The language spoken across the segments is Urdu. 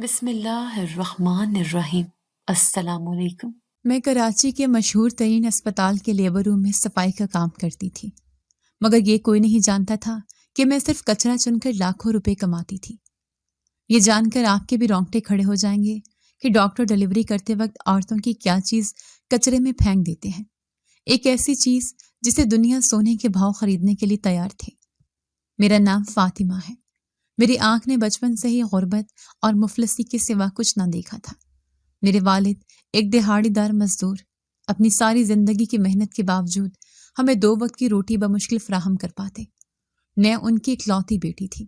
بسم اللہ الرحمن الرحیم۔ السلام علیکم۔ میں کراچی کے مشہور ترین اسپتال کے لیبر روم میں صفائی کا کام کرتی تھی، مگر یہ کوئی نہیں جانتا تھا کہ میں صرف کچرا چن کر لاکھوں روپے کماتی تھی۔ یہ جان کر آپ کے بھی رونگٹے کھڑے ہو جائیں گے کہ ڈاکٹر ڈلیوری کرتے وقت عورتوں کی کیا چیز کچرے میں پھینک دیتے ہیں، ایک ایسی چیز جسے دنیا سونے کے بھاؤ خریدنے کے لیے تیار تھے۔ میرا نام فاطمہ ہے۔ میری آنکھ نے بچپن سے ہی غربت اور مفلسی کے سوا کچھ نہ دیکھا تھا۔ میرے والد ایک دہاڑی دار مزدور اپنی ساری زندگی کی محنت کے باوجود ہمیں 2 وقت کی روٹی بمشکل فراہم کر پاتے۔ میں ان کی اکلوتی بیٹی تھی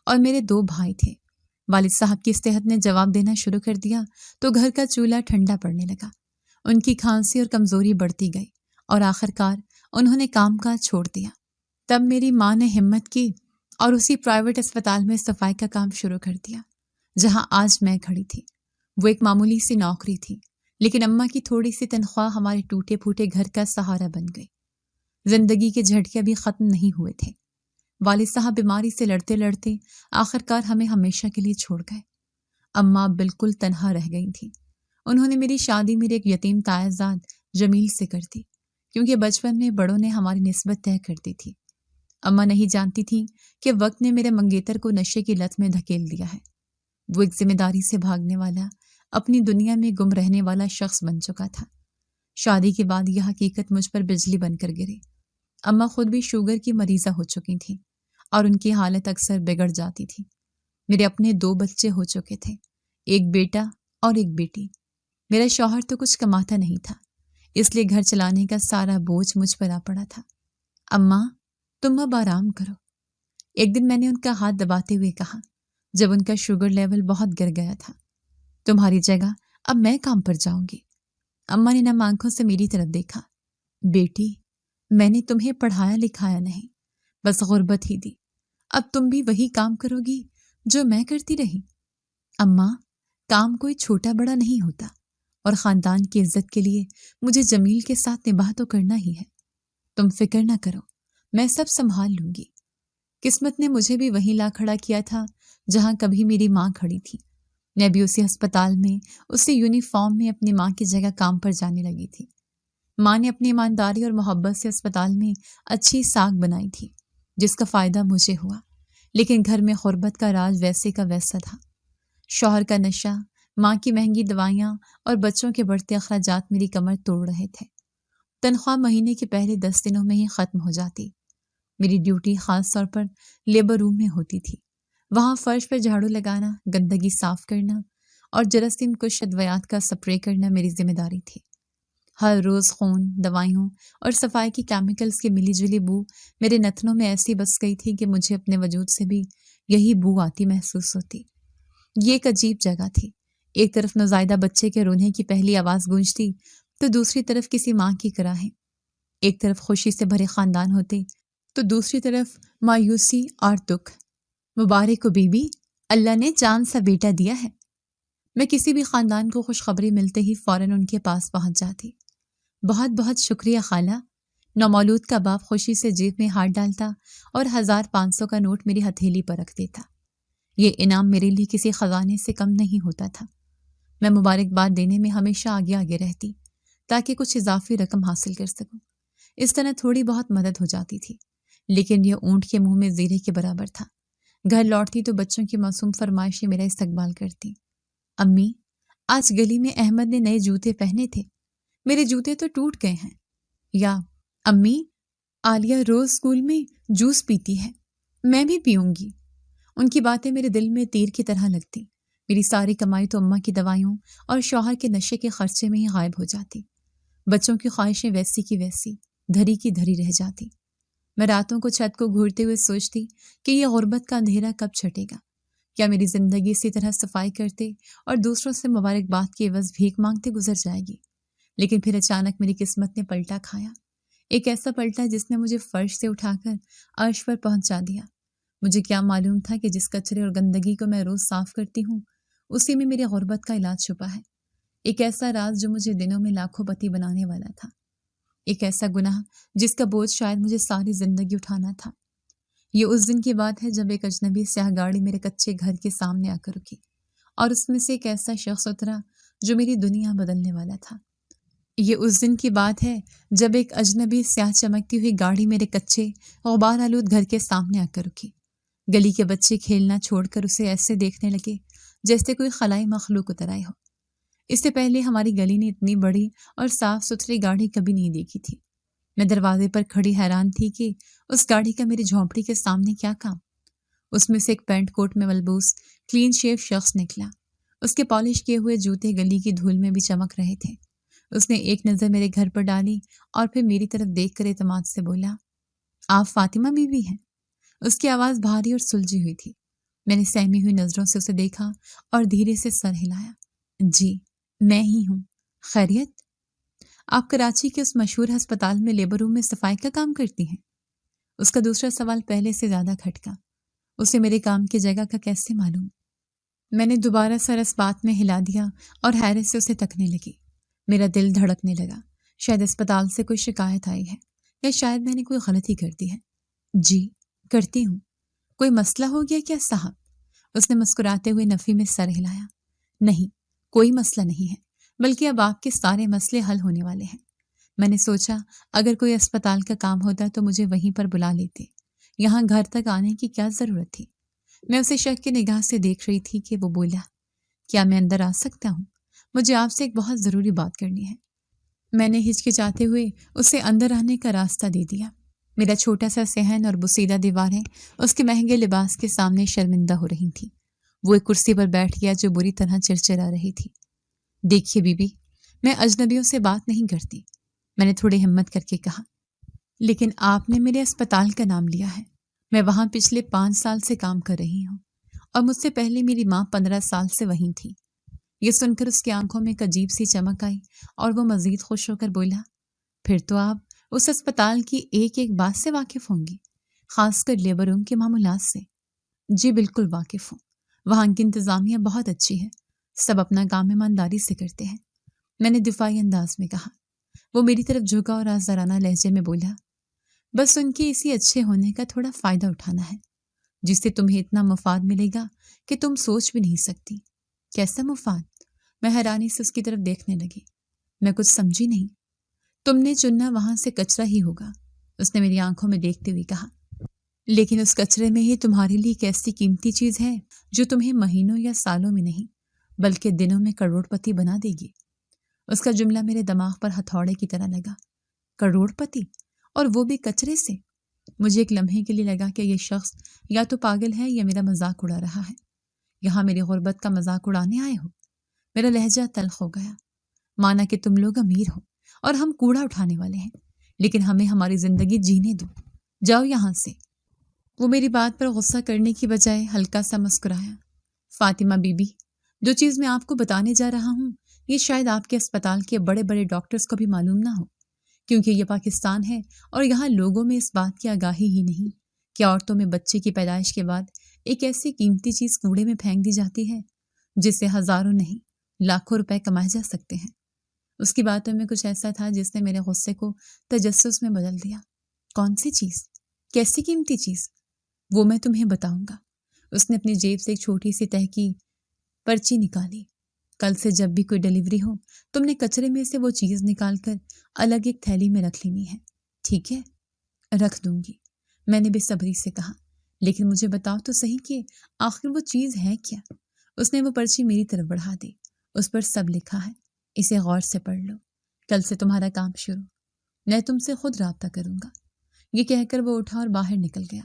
اور میرے 2 بھائی تھے۔ والد صاحب کی صحت نے جواب دینا شروع کر دیا تو گھر کا چولہا ٹھنڈا پڑنے لگا۔ ان کی کھانسی اور کمزوری بڑھتی گئی اور آخرکار انہوں نے کام کاج چھوڑ دیا۔ تب میری ماں نے ہمت کی اور اسی پرائیویٹ اسپتال میں صفائی کا کام شروع کر دیا جہاں آج میں کھڑی تھی۔ وہ ایک معمولی سی نوکری تھی، لیکن اماں کی تھوڑی سی تنخواہ ہمارے ٹوٹے پھوٹے گھر کا سہارا بن گئی۔ زندگی کے جھٹکے ابھی ختم نہیں ہوئے تھے۔ والد صاحب بیماری سے لڑتے لڑتے آخرکار ہمیں ہمیشہ کے لیے چھوڑ گئے۔ اماں بالکل تنہا رہ گئی تھیں۔ انہوں نے میری شادی میرے ایک یتیم تائزاد جمیل سے کر دی، کیونکہ بچپن میں بڑوں نے ہماری نسبت طے کر دی تھی۔ اماں نہیں جانتی تھی کہ وقت نے میرے منگیتر کو نشے کی لت میں دھکیل دیا ہے۔ وہ ایک ذمہ داری سے بھاگنے والا، اپنی دنیا میں گم رہنے والا شخص بن چکا تھا۔ شادی کے بعد یہ حقیقت مجھ پر بجلی بن کر گری۔ اماں خود بھی شوگر کی مریضہ ہو چکی تھیں اور ان کی حالت اکثر بگڑ جاتی تھی۔ میرے اپنے 2 بچے ہو چکے تھے، ایک بیٹا اور ایک بیٹی۔ میرا شوہر تو کچھ کماتا نہیں تھا، اس لیے گھر چلانے کا سارا بوجھ مجھ پر آ پڑا تھا۔ اماں تم اب آرام کرو، ایک دن میں نے ان کا ہاتھ دباتے ہوئے کہا جب ان کا شوگر لیول بہت گر گیا تھا۔ تمہاری جگہ اب میں کام پر جاؤں گی۔ اماں نے نم آنکھوں سے میری طرف دیکھا۔ بیٹی، میں نے تمہیں پڑھایا لکھایا نہیں، بس غربت ہی دی۔ اب تم بھی وہی کام کرو گی جو میں کرتی رہی۔ اماں، کام کوئی چھوٹا بڑا نہیں ہوتا، اور خاندان کی عزت کے لیے مجھے جمیل کے ساتھ نباہ تو کرنا ہی ہے۔ تم فکر نہ کرو، میں سب سنبھال لوں گی۔ قسمت نے مجھے بھی وہیں لا کھڑا کیا تھا جہاں کبھی میری ماں کھڑی تھی۔ میں بھی اسی ہسپتال میں، اسی یونیفارم میں اپنی ماں کی جگہ کام پر جانے لگی تھی۔ ماں نے اپنی ایمانداری اور محبت سے اسپتال میں اچھی ساکھ بنائی تھی، جس کا فائدہ مجھے ہوا، لیکن گھر میں غربت کا راج ویسے کا ویسا تھا۔ شوہر کا نشہ، ماں کی مہنگی دوائیاں اور بچوں کے بڑھتے اخراجات میری کمر توڑ رہے تھے۔ تنخواہ مہینے کے پہلے 10 دنوں میں ہی ختم ہو جاتی۔ میری ڈیوٹی خاص طور پر لیبر روم میں ہوتی تھی۔ وہاں فرش پر جھاڑو لگانا، گندگی صاف کرنا اور جراثیم کش ادویات کا سپرے کرنا میری ذمہ داری تھی۔ ہر روز خون، دوائیوں اور صفائی کی کیمیکلز کی ملی جلی بو میرے نتنوں میں ایسی بس گئی تھی کہ مجھے اپنے وجود سے بھی یہی بو آتی محسوس ہوتی۔ یہ ایک عجیب جگہ تھی۔ ایک طرف نوزائیدہ بچے کے رونے کی پہلی آواز گونجتی تو دوسری طرف کسی ماں کی کراہیں۔ ایک طرف خوشی سے بھرے خاندان ہوتے تو دوسری طرف مایوسی اور دکھ۔ مبارک ہو بی بی، اللہ نے چاند سا بیٹا دیا ہے۔ میں کسی بھی خاندان کو خوشخبری ملتے ہی فوراً ان کے پاس پہنچ جاتی۔ بہت بہت شکریہ خالہ۔ نومولود کا باپ خوشی سے جیب میں ہاتھ ڈالتا اور 1500 کا نوٹ میری ہتھیلی پر رکھ دیتا۔ یہ انعام میرے لیے کسی خزانے سے کم نہیں ہوتا تھا۔ میں مبارکباد دینے میں ہمیشہ آگے آگے رہتی تاکہ کچھ اضافی رقم حاصل کر سکوں۔ اس طرح تھوڑی بہت مدد ہو جاتی تھی، لیکن یہ اونٹ کے منہ میں زیرے کے برابر تھا۔ گھر لوٹتی تو بچوں کی معصوم فرمائشیں میرا استقبال کرتی۔ امی، آج گلی میں احمد نے نئے جوتے پہنے تھے، میرے جوتے تو ٹوٹ گئے ہیں۔ یا امی، عالیہ روز اسکول میں جوس پیتی ہے، میں بھی پیوں گی۔ ان کی باتیں میرے دل میں تیر کی طرح لگتی۔ میری ساری کمائی تو اماں کی دوائیوں اور شوہر کے نشے کے خرچے میں ہی غائب ہو جاتی۔ بچوں کی خواہشیں ویسی کی ویسی، دھری کی دھری رہ جاتی۔ میں راتوں کو چھت کو گھورتے ہوئے سوچتی کہ یہ غربت کا اندھیرا کب چھٹے گا۔ کیا میری زندگی اسی طرح صفائی کرتے اور دوسروں سے مبارکباد کے عوض بھیک مانگتے گزر جائے گی؟ لیکن پھر اچانک میری قسمت نے پلٹا کھایا، ایک ایسا پلٹا جس نے مجھے فرش سے اٹھا کر عرش پر پہنچا دیا۔ مجھے کیا معلوم تھا کہ جس کچرے اور گندگی کو میں روز صاف کرتی ہوں، اسی میں میری غربت کا علاج چھپا ہے۔ ایک ایسا راز جو مجھے دنوں میں لاکھوں پتی بنانے والا تھا، ایک ایسا گناہ جس کا بوجھ شاید مجھے ساری زندگی اٹھانا تھا۔ یہ اس دن کی بات ہے جب ایک اجنبی سیاہ گاڑی میرے کچے گھر کے سامنے آ کر رکی اور اس میں سے ایک ایسا شخص اترا جو میری دنیا بدلنے والا تھا۔ یہ اس دن کی بات ہے جب ایک اجنبی سیاہ چمکتی ہوئی گاڑی میرے کچے غبار آلود گھر کے سامنے آ کر رکی۔ گلی کے بچے کھیلنا چھوڑ کر اسے ایسے دیکھنے لگے جیسے کوئی خلائی مخلوق اتر آئی ہو۔ اس سے پہلے ہماری گلی نے اتنی بڑی اور صاف ستھری گاڑی کبھی نہیں دیکھی تھی۔ میں دروازے پر کھڑی حیران تھی کہ اس گاڑی کا میری جھونپڑی کے سامنے کیا کام۔ اس میں سے ایک پینٹ کوٹ میں ملبوس کلین شیو شخص نکلا۔ اس کے پالش کیے ہوئے جوتے گلی کی دھول میں بھی چمک رہے تھے۔ اس نے ایک نظر میرے گھر پر ڈالی اور پھر میری طرف دیکھ کر اعتماد سے بولا، آپ فاطمہ بی بی ہیں؟ اس کی آواز بھاری اور سلجھی ہوئی تھی۔ میں نے سہمی ہوئی نظروں سے اسے دیکھا اور دھیرے سے سر ہلایا۔ جی میں ہی ہوں، خیریت؟ آپ کراچی کے اس مشہور ہسپتال میں لیبر روم میں صفائی کا کام کرتی ہیں؟ اس کا دوسرا سوال پہلے سے زیادہ کھٹکا۔ اسے میرے کام کی جگہ کا کیسے معلوم؟ میں نے دوبارہ سر اس بات میں ہلا دیا اور حیرت سے اسے تکنے لگی۔ میرا دل دھڑکنے لگا۔ شاید اسپتال سے کوئی شکایت آئی ہے یا شاید میں نے کوئی غلطی کر دی ہے۔ جی کرتی ہوں۔ کوئی مسئلہ ہو گیا کیا صاحب؟ اس نے مسکراتے ہوئے نفی میں سر ہلایا۔ نہیں، کوئی مسئلہ نہیں ہے، بلکہ اب آپ کے سارے مسئلے حل ہونے والے ہیں۔ میں نے سوچا اگر کوئی اسپتال کا کام ہوتا تو مجھے وہیں پر بلا لیتے، یہاں گھر تک آنے کی کیا ضرورت تھی؟ میں اسے شک کی نگاہ سے دیکھ رہی تھی کہ وہ بولا، کیا میں اندر آ سکتا ہوں؟ مجھے آپ سے ایک بہت ضروری بات کرنی ہے۔ میں نے ہچکچاتے ہوئے اسے اندر آنے کا راستہ دے دیا۔ میرا چھوٹا سا صحن اور بوسیدہ دیواریں اس کے مہنگے لباس کے سامنے شرمندہ ہو رہی تھیں۔ وہ ایک کرسی پر بیٹھ گیا جو بری طرح چرچرا رہی تھی۔ دیکھیے بی بی، میں اجنبیوں سے بات نہیں کرتی، میں نے تھوڑی ہمت کر کے کہا، لیکن آپ نے میرے اسپتال کا نام لیا ہے۔ میں وہاں پچھلے 5 سال سے کام کر رہی ہوں اور مجھ سے پہلے میری ماں 15 سال سے وہیں تھی۔ یہ سن کر اس کی آنکھوں میں ایک عجیب سی چمک آئی اور وہ مزید خوش ہو کر بولا، پھر تو آپ اس اسپتال کی ایک ایک بات سے واقف ہوں گی، خاص کر لیبر روم کے معمولات سے۔ جی بالکل واقف ہوں، وہاں کی انتظامیہ بہت اچھی ہے، سب اپنا کام ایمانداری سے کرتے ہیں، میں نے دفاعی انداز میں کہا۔ وہ میری طرف جھکا اور آزارانہ لہجے میں بولا، بس ان کے اسی اچھے ہونے کا تھوڑا فائدہ اٹھانا ہے، جس سے تمہیں اتنا مفاد ملے گا کہ تم سوچ بھی نہیں سکتی۔ کیسا مفاد؟ میں حیرانی سے اس کی طرف دیکھنے لگی۔ میں کچھ سمجھی نہیں۔ تم نے چننا وہاں سے کچرا ہی ہوگا، اس نے میری آنکھوں میں دیکھتے ہوئے کہا، لیکن اس کچرے میں ہی تمہارے لیے ایک ایسی قیمتی چیز ہے جو تمہیں مہینوں یا سالوں میں نہیں بلکہ دنوں میں کروڑ پتی بنا دے گی۔ اس کا جملہ میرے دماغ پر ہتھوڑے کی طرح لگا۔ کروڑ پتی؟ اور وہ بھی کچرے سے؟ مجھے ایک لمحے کے لیے لگا کہ یہ شخص یا تو پاگل ہے یا میرا مذاق اڑا رہا ہے۔ یہاں میری غربت کا مذاق اڑانے آئے ہو؟ میرا لہجہ تلخ ہو گیا۔ مانا کہ تم لوگ امیر ہو اور ہم کوڑا اٹھانے والے ہیں، لیکن ہمیں ہماری زندگی جینے دو، جاؤ یہاں سے۔ وہ میری بات پر غصہ کرنے کی بجائے ہلکا سا مسکرایا۔ فاطمہ بی بی، جو چیز میں آپ کو بتانے جا رہا ہوں یہ شاید آپ کے اسپتال کے بڑے بڑے ڈاکٹرز کو بھی معلوم نہ ہو، کیونکہ یہ پاکستان ہے اور یہاں لوگوں میں اس بات کی آگاہی ہی نہیں کہ عورتوں میں بچے کی پیدائش کے بعد ایک ایسی قیمتی چیز کوڑے میں پھینک دی جاتی ہے جس سے ہزاروں نہیں لاکھوں روپے کمائے جا سکتے ہیں۔ اس کی باتوں میں کچھ ایسا تھا جس نے میرے غصے کو تجسس میں بدل دیا۔ کون سی چیز؟ کیسی قیمتی چیز؟ وہ میں تمہیں بتاؤں گا۔ اس نے اپنی جیب سے ایک چھوٹی سی تحقیق پرچی نکالی۔ کل سے جب بھی کوئی ڈیلیوری ہو تم نے کچرے میں سے وہ چیز نکال کر الگ ایک تھیلی میں رکھ لینی ہے، ٹھیک ہے؟ رکھ دوں گی، میں نے بے صبری سے کہا، لیکن مجھے بتاؤ تو صحیح کہ آخر وہ چیز ہے کیا؟ اس نے وہ پرچی میری طرف بڑھا دی۔ اس پر سب لکھا ہے، اسے غور سے پڑھ لو، کل سے تمہارا کام شروع، میں تم سے خود رابطہ کروں گا۔ یہ کہہ کر وہ اٹھا اور باہر نکل گیا۔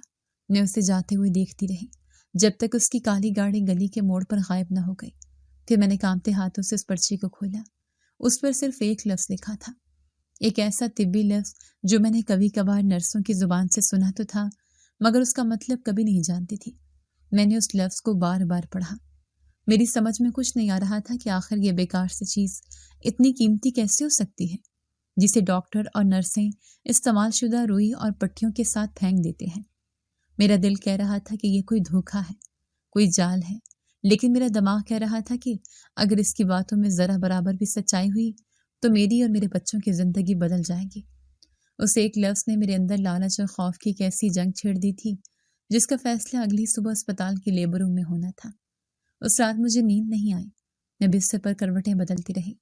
میں اسے جاتے ہوئے دیکھتی رہی جب تک اس کی کالی گاڑی گلی کے موڑ پر غائب نہ ہو گئی۔ پھر میں نے کانپتے ہاتھوں سے اس پرچی کو کھولا۔ اس پر صرف ایک لفظ لکھا تھا، ایک ایسا طبی لفظ جو میں نے کبھی کبھار نرسوں کی زبان سے سنا تو تھا مگر اس کا مطلب کبھی نہیں جانتی تھی۔ میں نے اس لفظ کو بار بار پڑھا۔ میری سمجھ میں کچھ نہیں آ رہا تھا کہ آخر یہ بیکار سی چیز اتنی قیمتی کیسے ہو سکتی ہے جسے ڈاکٹر اور نرسیں استعمال شدہ روئی اور پٹیوں کے ساتھ پھینک دیتے ہیں۔ میرا دل کہہ رہا تھا کہ یہ کوئی دھوکہ ہے، کوئی جال ہے، لیکن میرا دماغ کہہ رہا تھا کہ اگر اس کی باتوں میں ذرا برابر بھی سچائی ہوئی تو میری اور میرے بچوں کی زندگی بدل جائے گی۔ اس ایک لفظ نے میرے اندر لالچ اور خوف کی ایک ایسی جنگ چھیڑ دی تھی جس کا فیصلہ اگلی صبح اسپتال کے لیبر روم میں ہونا تھا۔ اس رات مجھے نیند نہیں آئی۔ میں بستر پر کروٹیں بدلتی رہی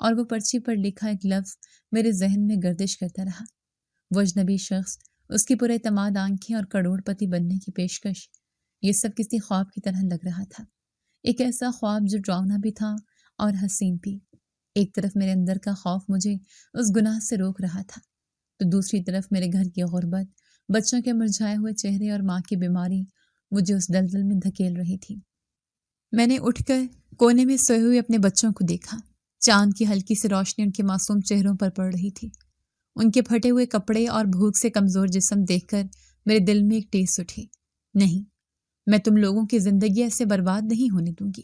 اور وہ پرچی پر لکھا ایک لفظ میرے ذہن میں گردش کرتا رہا۔ وہ اجنبی شخص، اس کی پورے اعتماد آنکھیں اور کروڑ پتی بننے کی پیشکش، یہ سب کسی خواب کی طرح لگ رہا تھا۔ ایک ایسا خواب جو ڈراؤنا بھی تھا اور حسین بھی۔ ایک طرف میرے اندر کا خوف مجھے اس گناہ سے روک رہا تھا، تو دوسری طرف میرے گھر کی غربت، بچوں کے مرجھائے ہوئے چہرے اور ماں کی بیماری مجھے اس دلدل میں دھکیل رہی تھی۔ میں نے اٹھ کر کونے میں سوئے ہوئے اپنے بچوں کو دیکھا۔ چاند کی ہلکی سی روشنی ان کے معصوم چہروں پر پڑ رہی تھی۔ ان کے پھٹے ہوئے کپڑے اور بھوک سے کمزور جسم دیکھ کر میرے دل میں ایک ٹیس اٹھی۔ نہیں، میں تم لوگوں کی زندگی ایسے برباد نہیں ہونے دوں گی۔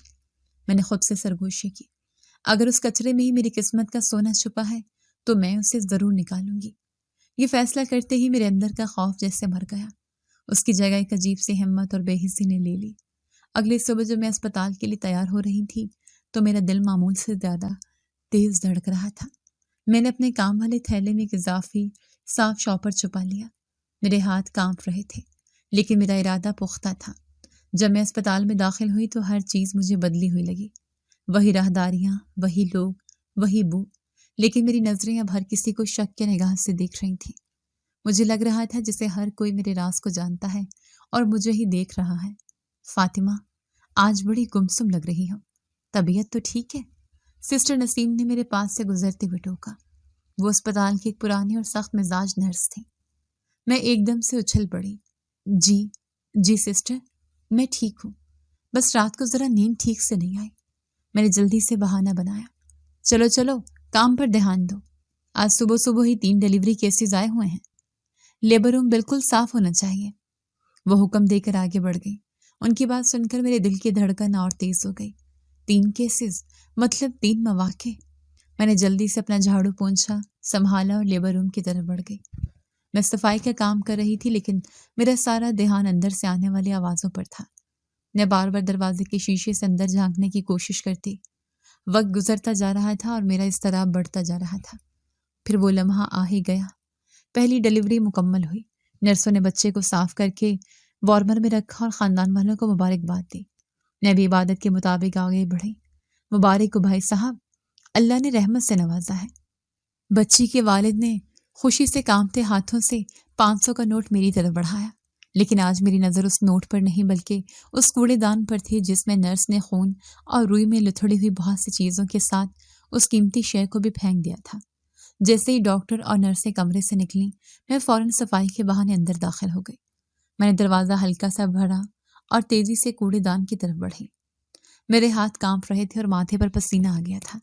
میں نے خود سے سرگوشی کی، اگر اس کچرے میں ہی میری قسمت کا سونا چھپا ہے تو میں اسے ضرور نکالوں گی۔ یہ فیصلہ کرتے ہی میرے اندر کا خوف جیسے مر گیا۔ اس کی جگہ ایک عجیب سی ہمت اور بے حسی نے لے لی۔ اگلی صبح جب میں اسپتال کے لیے تیار ہو رہی تھی تو میرا دل معمول سے زیادہ تیز دھڑک رہا تھا۔ میں نے اپنے کام والے تھیلے میں ایک اضافی صاف شاپر چھپا لیا۔ میرے ہاتھ کانپ رہے تھے لیکن میرا ارادہ پختہ تھا۔ جب میں اسپتال میں داخل ہوئی تو ہر چیز مجھے بدلی ہوئی لگی۔ وہی راہداریاں، وہی لوگ، وہی بو، لیکن میری نظریں اب ہر کسی کو شک کے نگاہ سے دیکھ رہی تھیں۔ مجھے لگ رہا تھا جسے ہر کوئی میرے راز کو جانتا ہے اور مجھے ہی دیکھ رہا ہے۔ فاطمہ، آج بڑی گمسم لگ رہی ہو، طبیعت تو ٹھیک ہے؟ سسٹر نسیم نے میرے پاس سے گزرتے ہوئے ٹوکا۔ وہ اسپتال کی ایک پرانی اور سخت مزاج نرس تھی۔ میں ایک دم سے اچھل پڑی۔ جی سسٹر، میں ٹھیک ہوں، بس رات کو ذرا نیند ٹھیک سے نہیں آئی۔ میں نے جلدی سے بہانہ بنایا۔ چلو کام پر دھیان دو، آج صبح صبح ہی 3 ڈیلیوری کیسز آئے ہوئے ہیں، لیبر روم بالکل صاف ہونا چاہیے۔ وہ حکم دے کر آگے بڑھ گئی۔ ان کی بات سن کر میرے دل کی دھڑکن اور تیز ہو گئی۔ 3 کیسز مطلب 3 مواقع۔ میں نے جلدی سے اپنا جھاڑو پونچھا، سنبھالا اور لیبر روم کی طرف بڑھ گئی۔ میں صفائی کا کام کر رہی تھی لیکن میرا سارا دھیان اندر سے آنے والی آوازوں پر تھا۔ میں بار بار دروازے کے شیشے سے اندر جھانکنے کی کوشش کرتی۔ وقت گزرتا جا رہا تھا اور میرا اضطراب بڑھتا جا رہا تھا۔ پھر وہ لمحہ آ ہی گیا۔ پہلی ڈیلیوری مکمل ہوئی۔ نرسوں نے بچے کو صاف کر کے وارمر میں رکھا اور خاندان والوں کو مبارکباد دی۔ میں بھی عبادت کے مطابق آگے بڑھی۔ مبارک ہو بھائی صاحب، اللہ نے رحمت سے نوازا ہے۔ بچی کے والد نے خوشی سے کانپتے ہاتھوں سے 500 کا نوٹ میری طرف بڑھایا، لیکن آج میری نظر اس نوٹ پر نہیں بلکہ اس کوڑے دان پر تھی جس میں نرس نے خون اور روئی میں لتھڑی ہوئی بہت سی چیزوں کے ساتھ اس قیمتی شے کو بھی پھینک دیا تھا۔ جیسے ہی ڈاکٹر اور نرسیں کمرے سے نکلیں، میں فوراً صفائی کے بہانے اندر داخل ہو گئی۔ میں نے دروازہ ہلکا سا بھرا اور تیزی سے کوڑے دان کی طرف بڑھی۔ میرے ہاتھ کانپ رہے تھے اور ماتھے پر پسینہ آ گیا تھا۔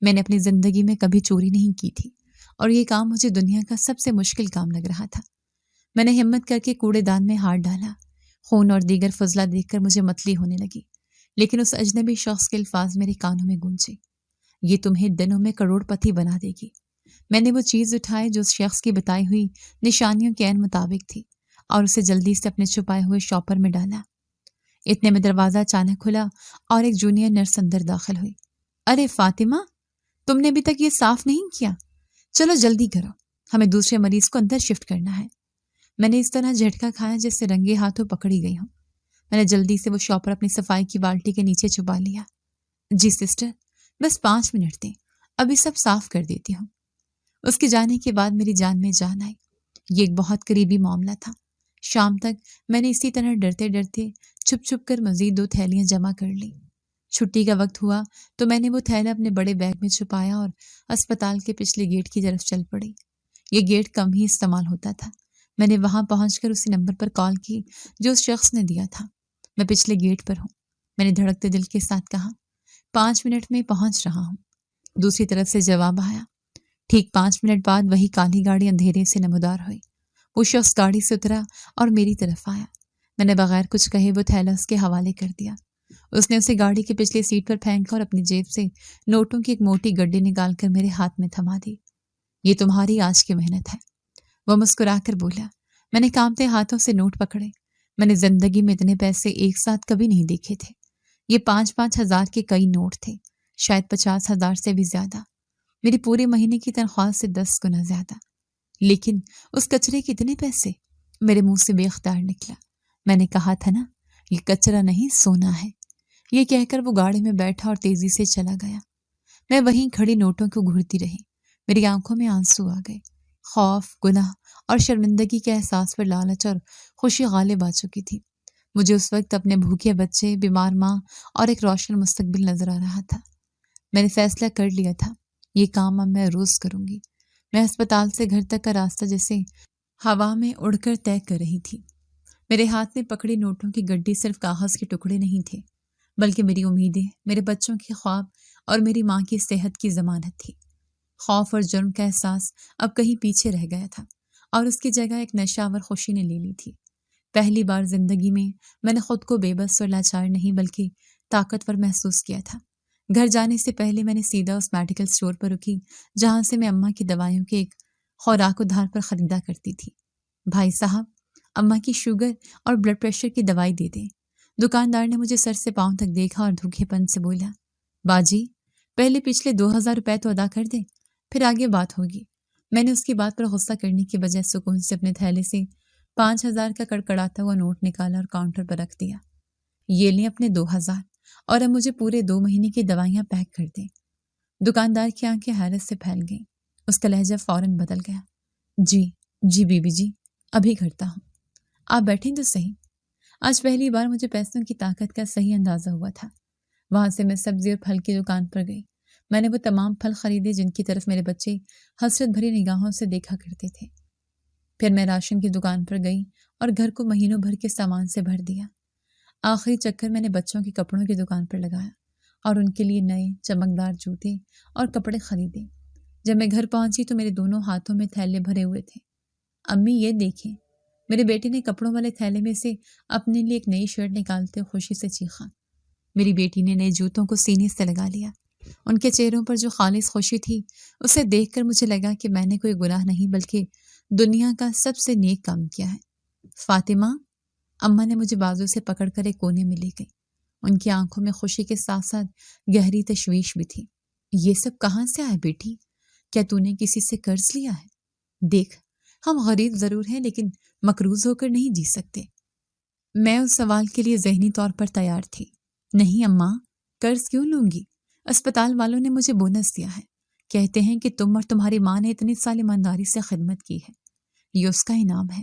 میں نے اپنی زندگی میں کبھی چوری نہیں کی تھی اور یہ کام مجھے دنیا کا سب سے مشکل کام لگ رہا تھا۔ میں نے ہمت کر کے کوڑے دان میں ہاتھ ڈالا۔ خون اور دیگر فضلہ دیکھ کر مجھے متلی ہونے لگی، لیکن اس اجنبی شخص کے الفاظ میرے کانوں میں گونجے، یہ تمہیں دنوں میں کروڑ پتی بنا دے گی۔ میں نے وہ چیز اٹھائی جو اس شخص کی بتائی ہوئی نشانیوں کے عین مطابق تھی اور اسے جلدی سے اپنے چھپائے ہوئے شاپر میں ڈالا۔ اتنے میں دروازہ اچانک کھلا اور ایک جونیئر نرس اندر داخل ہوئی۔ ارے فاطمہ، تم نے ابھی تک یہ صاف نہیں کیا؟ چلو جلدی کرو، ہمیں دوسرے مریض کو اندر شفٹ کرنا ہے۔ میں نے اس طرح جھٹکا کھایا جس سے رنگے ہاتھوں پکڑی گئی ہوں۔ میں نے جلدی سے وہ شاپر اپنی صفائی کی بالٹی کے نیچے چھپا لیا۔ جی سسٹر، بس 5 منٹ دیں، ابھی سب صاف کر دیتی ہوں۔ اس کے جانے کے بعد میری جان میں جان آئی۔ یہ ایک بہت قریبی معاملہ تھا۔ شام تک میں نے اسی طرح ڈرتے ڈرتے چھپ چھپ کر مزید 2 تھیلیاں جمع کر لیں۔ چھٹی کا وقت ہوا تو میں نے وہ تھیلا اپنے بڑے بیگ میں چھپایا اور اسپتال کے پچھلے گیٹ کی طرف چل پڑی۔ یہ گیٹ کم ہی استعمال ہوتا تھا۔ میں نے وہاں پہنچ کر اسی نمبر پر کال کی جو اس شخص نے دیا تھا۔ میں پچھلے گیٹ پر ہوں، میں نے دھڑکتے دل کے ساتھ کہا۔ 5 منٹ میں پہنچ رہا ہوں۔ دوسری طرف سے جواب آیا۔ ٹھیک 5 منٹ بعد وہی کالی گاڑی اندھیرے سے نمودار ہوئی۔ وہ شخص گاڑی سے اترا اور میری طرف آیا۔ میں نے بغیر کچھ کہے وہ تھیلا اس کے حوالے کر دیا۔ اس نے اسے گاڑی کے پچھلی سیٹ پر پھینکا اور اپنی جیب سے نوٹوں کی ایک موٹی گڈی نکال کر میرے ہاتھ میں تھما دی۔ یہ تمہاری آج کی محنت ہے، وہ مسکرا کر بولا۔ میں نے کانپتے ہاتھوں سے نوٹ پکڑے۔ میں نے زندگی میں اتنے پیسے ایک ساتھ کبھی نہیں دیکھے تھے۔ یہ 5-5 ہزار کے کئی نوٹ تھے، شاید 50 ہزار سے بھی زیادہ، میری پورے مہینے کی تنخواہ سے 10 گنا زیادہ۔ لیکن اس کچرے کے اتنے پیسے؟ میرے منہ سے بے اختیار نکلا۔ میں نے کہا تھا نا، یہ کچرا نہیں سونا ہے۔ یہ کہہ کر وہ گاڑی میں بیٹھا اور تیزی سے چلا گیا۔ میں وہیں کھڑی نوٹوں کو گھورتی رہی۔ میری آنکھوں میں آنسو آ گئے۔ خوف، گناہ اور شرمندگی کے احساس پر لالچ اور خوشی غالب آ چکی تھی۔ مجھے اس وقت اپنے بھوکے بچے، بیمار ماں اور ایک روشن مستقبل نظر آ رہا تھا۔ میں نے فیصلہ کر لیا تھا، یہ کام اب میں روز کروں گی۔ میں اسپتال سے گھر تک کا راستہ جیسے ہوا میں اڑ کر طے کر رہی تھی۔ میرے ہاتھ میں پکڑی نوٹوں کی گڈی صرف کاغذ کے ٹکڑے نہیں تھے، بلکہ میری امیدیں، میرے بچوں کے خواب اور میری ماں کی صحت کی ضمانت تھی۔ خوف اور جرم کا احساس اب کہیں پیچھے رہ گیا تھا اور اس کی جگہ ایک نشہ آور خوشی نے لے لی تھی۔ پہلی بار زندگی میں میں نے خود کو بے بس اور لاچار نہیں بلکہ طاقتور محسوس کیا تھا۔ گھر جانے سے پہلے میں نے سیدھا اس میڈیکل سٹور پر رکی جہاں سے میں اماں کی دوائیوں کے ایک خوراک ادھار پر خریدا کرتی تھی۔ بھائی صاحب، اماں کی شوگر اور بلڈ پریشر کی دوائی دے دیں۔ دکاندار نے مجھے سر سے پاؤں تک دیکھا اور دھوکے پن سے بولا، باجی پہلے پچھلے 2000 روپے تو ادا کر دیں، پھر آگے بات ہوگی۔ میں نے اس کی بات پر غصہ کرنے کی بجائے سکون سے اپنے تھیلے سے 5000 کا کڑکڑاتا ہوا نوٹ نکالا اور کاؤنٹر پر رکھ دیا۔ یہ لیں اپنے 2000 اور اب مجھے پورے 2 مہینے کی دوائیاں پیک کر دیں۔ دکاندار کی آنکھیں حیرت سے پھیل گئیں۔ اس کا لہجہ فوراً بدل گیا۔ جی بی بی جی، ابھی کرتا ہوں، آپ بیٹھیں تو صحیح۔ آج پہلی بار مجھے پیسوں کی طاقت کا صحیح اندازہ ہوا تھا۔ وہاں سے میں سبزی اور پھل کی دکان پر گئی۔ میں نے وہ تمام پھل خریدے جن کی طرف میرے بچے حسرت بھری نگاہوں سے دیکھا کرتے تھے۔ پھر میں راشن کی دکان پر گئی اور گھر کو مہینوں بھر کے سامان سے بھر دیا۔ آخری چکر میں نے بچوں کے کپڑوں کی دکان پر لگایا اور ان کے لیے نئے چمکدار جوتے اور کپڑے خریدے۔ جب میں گھر پہنچی تو میرے دونوں ہاتھوں میں تھیلے بھرے ہوئے تھے۔ امی یہ دیکھیں، میرے بیٹے نے کپڑوں والے تھیلے میں سے اپنے لیے ایک نئی شرٹ نکالتے خوشی سے چیخا۔ میری بیٹی نے نئے جوتوں کو سینے سے لگا لیا۔ ان کے چہروں پر جو خالص خوشی تھی اسے دیکھ کر مجھے لگا کہ میں نے کوئی گناہ نہیں بلکہ دنیا کا سب سے نیک کام کیا ہے۔ فاطمہ، اماں نے مجھے بازو سے پکڑ کر ایک کونے میں لے گئی۔ ان کی آنکھوں میں خوشی کے ساتھ ساتھ گہری تشویش بھی تھی۔ یہ سب کہاں سے آیا بیٹی؟ کیا تو نے کسی سے قرض لیا ہے؟ دیکھ، ہم غریب ضرور ہیں لیکن مقروض ہو کر نہیں جی سکتے۔ میں اس سوال کے لیے ذہنی طور پر تیار تھی۔ نہیں اماں، قرض کیوں لوں گی؟ اسپتال والوں نے مجھے بونس دیا ہے۔ کہتے ہیں کہ تم اور تمہاری ماں نے اتنے سال ایمانداری سے خدمت کی ہے، یہ اس کا انعام ہے۔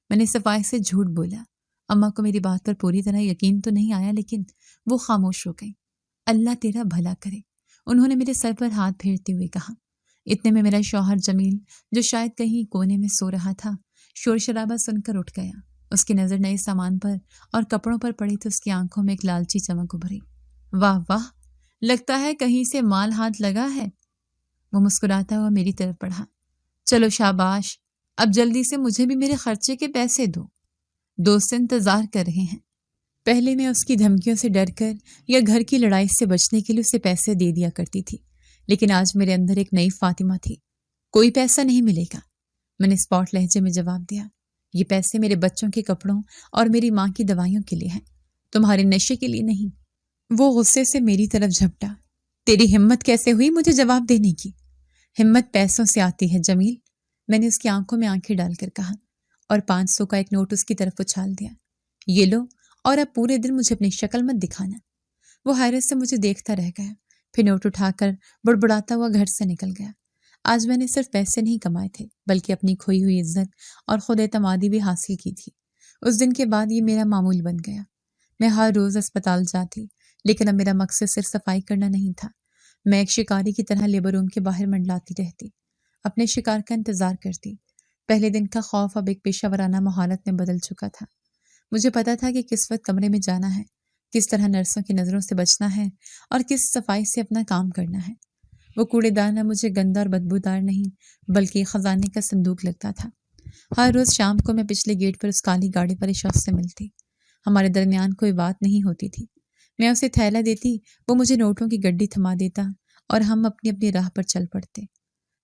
میں نے صفائی سے جھوٹ بولا۔ اماں کو میری بات پر پوری طرح یقین تو نہیں آیا لیکن وہ خاموش ہو گئی۔ اللہ تیرا بھلا کرے، انہوں نے میرے سر پر ہاتھ پھیرتے ہوئے کہا۔ اتنے میں میرا شوہر جمیل، جو شاید کہیں کونے میں سو رہا تھا، شور شرابہ سن کر اٹھ گیا۔ اس کی نظر نئے سامان پر اور کپڑوں پر پڑی تو اس کی آنکھوں میں ایک لالچی چمک ابھری۔ واہ واہ، لگتا ہے کہیں سے مال ہاتھ لگا ہے۔ وہ مسکراتا ہوا میری طرف بڑھا۔ چلو شاباش، اب جلدی سے مجھے بھی میرے خرچے کے پیسے دو، دوست انتظار کر رہے ہیں۔ پہلے میں اس کی دھمکیوں سے ڈر کر یا گھر کی لڑائی سے بچنے کے لیے اسے پیسے دے دیا کرتی تھی، لیکن آج میرے اندر ایک نئی فاطمہ تھی۔ کوئی پیسہ نہیں ملے گا، میں نے اسپاٹ لہجے میں جواب دیا۔ یہ پیسے میرے بچوں کے کپڑوں اور میری ماں کی دوائیوں کے لیے ہیں، تمہارے نشے کے لیے نہیں۔ وہ غصے سے میری طرف جھپٹا۔ تیری ہمت کیسے ہوئی مجھے جواب دینے کی؟ ہمت پیسوں سے آتی ہے جمیل، میں نے اس کی آنکھوں میں آنکھیں ڈال کر کہا اور 500 کا ایک نوٹ اس کی طرف اچھال دیا۔ یہ لو، اور اب پورے دن مجھے اپنی شکل مت دکھانا۔ وہ حیرت سے مجھے دیکھتا رہ گیا، پھر نوٹ اٹھا کر بڑبڑاتا ہوا گھر سے نکل گیا۔ آج میں نے صرف پیسے نہیں کمائے تھے بلکہ اپنی کھوئی ہوئی عزت اور خود اعتمادی بھی حاصل کی تھی۔ اس دن کے بعد یہ میرا معمول بن گیا۔ میں ہر روز اسپتال جاتی، لیکن اب میرا مقصد صرف صفائی کرنا نہیں تھا۔ میں ایک شکاری کی طرح لیبر روم کے باہر منڈلاتی رہتی، اپنے شکار کا انتظار کرتی۔ پہلے دن کا خوف اب ایک پیشہ ورانہ مہارت میں بدل چکا تھا۔ مجھے پتا تھا کہ کس وقت کمرے میں جانا ہے، کس طرح نرسوں کی نظروں سے بچنا ہے اور کس صفائی سے اپنا کام کرنا ہے۔ وہ کوڑے دان اب مجھے گندا اور بدبودار نہیں بلکہ خزانے کا صندوق لگتا تھا۔ ہر روز شام کو میں پچھلے گیٹ پر اس کالی گاڑی پر اس شخص سے ملتی۔ ہمارے درمیان کوئی بات نہیں ہوتی تھی۔ میں اسے تھیلا دیتی، وہ مجھے نوٹوں کی گڈی تھما دیتا اور ہم اپنی اپنی راہ پر چل پڑتے۔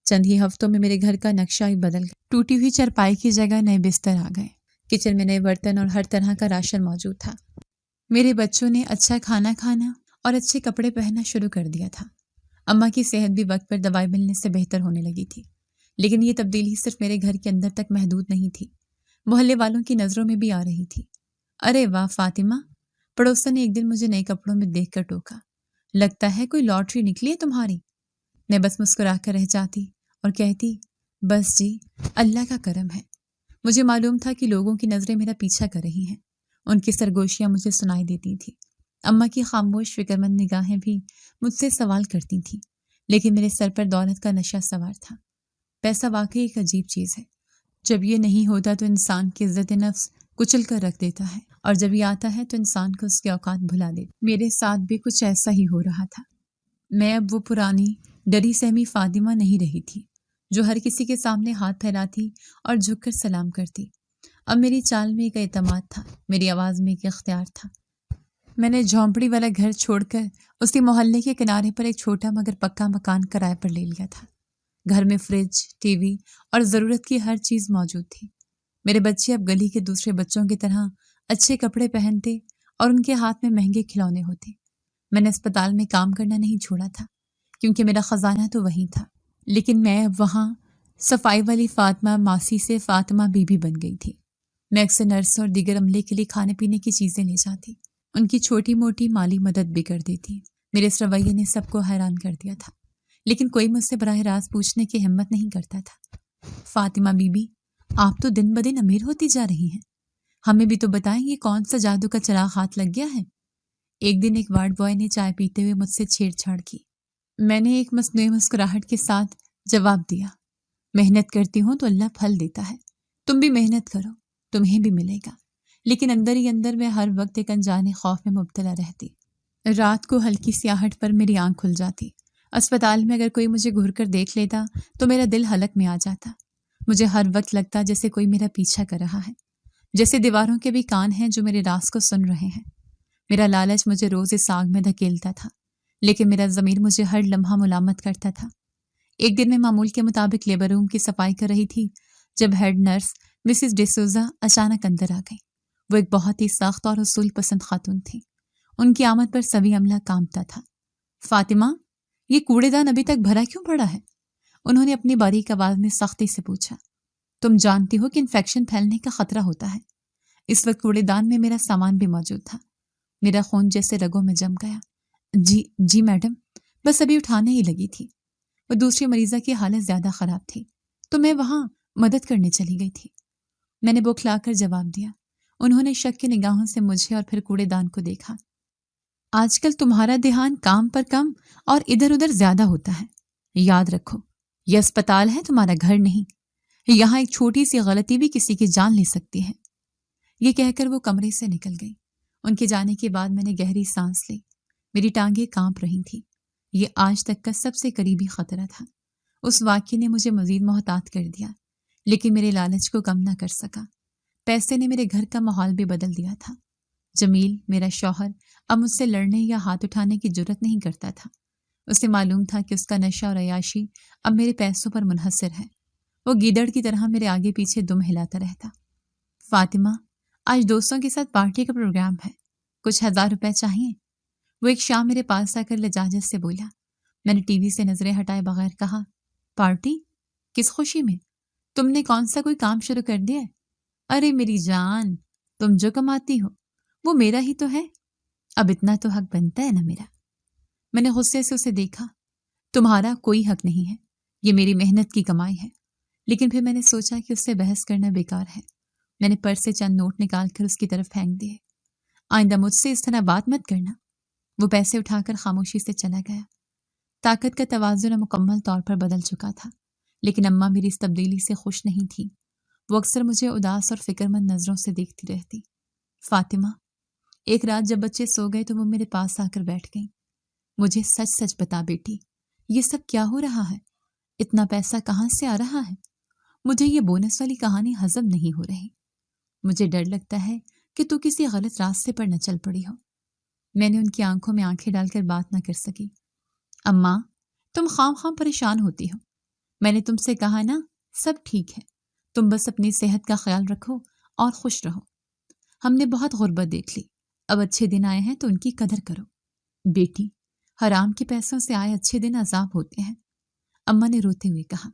چند ہی ہفتوں میں میرے گھر کا نقشہ ہی بدل گیا۔ ٹوٹی ہوئی چرپائی کی جگہ نئے بستر آ گئے، کچن میں نئے برتن اور ہر طرح کا راشن موجود تھا۔ میرے بچوں نے اچھا کھانا کھانا اور اچھے کپڑے پہننا شروع کر دیا تھا۔ اماں کی صحت بھی وقت پر دوائی ملنے سے بہتر ہونے لگی تھی، لیکن یہ تبدیلی صرف میرے گھر کے اندر تک محدود نہیں تھی، محلے والوں کی نظروں میں بھی آ رہی تھی۔ ارے واہ فاطمہ، پڑوسن نے ایک دن مجھے نئے کپڑوں میں دیکھ کر ٹوکا، لگتا ہے کوئی لاٹری نکلی ہے تمہاری۔ میں بس مسکرا کر رہ جاتی اور کہتی، بس جی، اللہ کا کرم ہے۔ مجھے معلوم تھا کہ لوگوں کی نظریں میرا پیچھا کر رہی ہیں، ان کی سرگوشیاں مجھے سنائی دیتی تھیں، اماں کی خاموش فکر مند نگاہیں بھی مجھ سے سوال کرتی تھیں، لیکن میرے سر پر دولت کا نشہ سوار تھا۔ پیسہ واقعی ایک عجیب چیز ہے، جب یہ نہیں ہوتا تو انسان کی عزت نفس کچل کر رکھ دیتا ہے، اور جب یہ آتا ہے تو انسان کو اس کے اوقات بھلا دیتا۔ میرے ساتھ بھی کچھ ایسا ہی ہو رہا تھا۔ میں اب وہ پرانی ڈری سہمی فاطمہ نہیں رہی تھی جو ہر کسی کے سامنے ہاتھ پھیلاتی اور جھک کر سلام کرتی۔ اب میری چال میں ایک اعتماد تھا، میری آواز میں ایک اختیار تھا۔ میں نے جھونپڑی والا گھر چھوڑ کر اسی محلے کے کنارے پر ایک چھوٹا مگر پکا مکان کرائے پر لے لیا تھا۔ گھر میں فریج، ٹی وی اور ضرورت کی ہر چیز موجود تھی۔ میرے بچے اب گلی کے دوسرے بچوں کی طرح اچھے کپڑے پہنتے اور ان کے ہاتھ میں مہنگے کھلونے ہوتے۔ میں نے اسپتال میں کام کرنا نہیں چھوڑا تھا کیونکہ میرا خزانہ تو وہیں تھا، لیکن میں اب وہاں صفائی والی فاطمہ ماسی سے فاطمہ بی بی بن گئی تھی۔ میں اکثر نرس اور دیگر عملے کے لیے کھانے پینے کی چیزیں لے جاتی، ان کی چھوٹی موٹی مالی مدد بھی کر دیتی۔ میرے اس رویے نے سب کو حیران کر دیا تھا، لیکن کوئی مجھ سے براہ راست پوچھنے کی ہمت نہیں کرتا تھا، فاطمہ بی بی، آپ تو دن بدن امیر ہوتی جا رہی ہیں، ہمیں بھی تو بتائیں یہ کون سا جادو کا چراغ ہاتھ لگ گیا ہے۔ ایک دن ایک وارڈ بوائے نے چائے پیتے ہوئے مجھ سے چھیڑ چھاڑ کی۔ میں نے ایک مصنوعی مسکراہٹ کے ساتھ جواب دیا، محنت کرتی ہوں تو اللہ پھل دیتا ہے، تم بھی محنت کرو، تمہیں بھی ملے گا۔ لیکن اندر ہی اندر میں ہر وقت ایک انجانے خوف میں مبتلا رہتی۔ رات کو ہلکی سیاہٹ پر میری آنکھ کھل جاتی۔ اسپتال میں اگر کوئی مجھے گھور کر دیکھ لیتا تو میرا دل حلق میں آ جاتا۔ مجھے ہر وقت لگتا جیسے کوئی میرا پیچھا کر رہا ہے، جیسے دیواروں کے بھی کان ہیں جو میرے راز کو سن رہے ہیں۔ میرا لالچ مجھے روز اس آگ میں دھکیلتا تھا، لیکن میرا ضمیر مجھے ہر لمحہ ملامت کرتا تھا۔ ایک دن میں معمول کے مطابق لیبر روم کی صفائی کر رہی تھی جب ہیڈ نرس مسز ڈیسوزا اچانک اندر آ گئی۔ وہ ایک بہت ہی سخت اور اصول پسند خاتون تھی۔ ان کی آمد پر سبھی عملہ کانپتا تھا۔ فاطمہ، یہ کوڑے دان ابھی تک بھرا کیوں پڑا ہے؟ انہوں نے اپنی باریک آواز میں سختی سے پوچھا۔ تم جانتی ہو کہ انفیکشن پھیلنے کا خطرہ ہوتا ہے۔ اس وقت کوڑے دان میں میرا سامان بھی موجود تھا۔ میرا خون جیسے رگوں میں جم گیا۔ جی میڈم، بس ابھی اٹھانے ہی لگی تھی۔ وہ دوسری مریضہ کی حالت زیادہ خراب تھی تو میں وہاں مدد کرنے چلی گئی تھی، میں نے بوکھلا کر جواب دیا۔ انہوں نے شک کی نگاہوں سے مجھے اور پھر کوڑے دان کو دیکھا۔ آج کل تمہارا دھیان کام پر کم اور ادھر ادھر زیادہ ہوتا ہے، یاد رکھو یہ اسپتال ہے، تمہارا گھر نہیں۔ یہاں ایک چھوٹی سی غلطی بھی کسی کی جان لے سکتی ہے۔ یہ کہہ کر وہ کمرے سے نکل گئی۔ ان کے جانے کے بعد میں نے گہری سانس لی، میری ٹانگیں کانپ رہی تھیں۔ یہ آج تک کا سب سے قریبی خطرہ تھا۔ اس واقعے نے مجھے مزید محتاط کر دیا، لیکن میرے لالچ کو کم نہ کر سکا۔ پیسے نے میرے گھر کا ماحول بھی بدل دیا تھا۔ جمیل، میرا شوہر، اب مجھ سے لڑنے یا ہاتھ اٹھانے کی جرت نہیں کرتا تھا۔ اسے معلوم تھا کہ اس کا نشہ اور عیاشی اب میرے پیسوں پر منحصر ہے۔ وہ گیدڑ کی طرح میرے آگے پیچھے دم ہلاتا رہتا۔ فاطمہ، آج دوستوں کے ساتھ پارٹی کا پروگرام ہے، کچھ 1000 روپے چاہیے؟ وہ ایک شام میرے پاس آ کر لجاجت سے بولا۔ میں نے ٹی وی سے نظریں ہٹائے بغیر کہا، پارٹی؟ کس خوشی میں؟ تم نے کون سا کوئی کام شروع کر دیا ہے؟ ارے میری جان، تم جو کماتی ہو وہ میرا ہی تو ہے، اب اتنا تو حق بنتا ہے نا میرا۔ میں نے غصے سے اسے دیکھا۔ تمہارا کوئی حق نہیں ہے، یہ میری محنت کی کمائی ہے۔ لیکن پھر میں نے سوچا کہ اس سے بحث کرنا بیکار ہے۔ میں نے پرس سے چند نوٹ نکال کر اس کی طرف پھینک دیے۔ آئندہ مجھ سے اس طرح بات مت کرنا۔ وہ پیسے اٹھا کر خاموشی سے چلا گیا۔ طاقت کا توازن مکمل طور پر بدل چکا تھا، لیکن اماں میری اس تبدیلی سے خوش نہیں تھی۔ وہ اکثر مجھے اداس اور فکر مند نظروں سے دیکھتی رہتی۔ فاطمہ، ایک رات جب بچے سو گئے تو وہ میرے پاس آ کر بیٹھ گئیں۔ مجھے سچ سچ بتا بیٹی، یہ سب کیا ہو رہا ہے؟ اتنا پیسہ کہاں سے آ رہا ہے؟ مجھے یہ بونس والی کہانی ہضم نہیں ہو رہی۔ مجھے ڈر لگتا ہے کہ تو کسی غلط راستے پر نہ چل پڑی ہو۔ میں نے ان کی آنکھوں میں آنکھیں ڈال کر بات نہ کر سکی۔ اماں، تم خام خام پریشان ہوتی ہو۔ میں نے تم سے کہا نا، سب ٹھیک ہے، تم بس اپنی صحت کا خیال رکھو اور خوش رہو۔ ہم نے بہت غربت دیکھ لی، اب اچھے دن آئے ہیں تو ان کی قدر کرو۔ بیٹی، حرام کے پیسوں سے آئے اچھے دن عذاب ہوتے ہیں، اماں نے روتے ہوئے کہا۔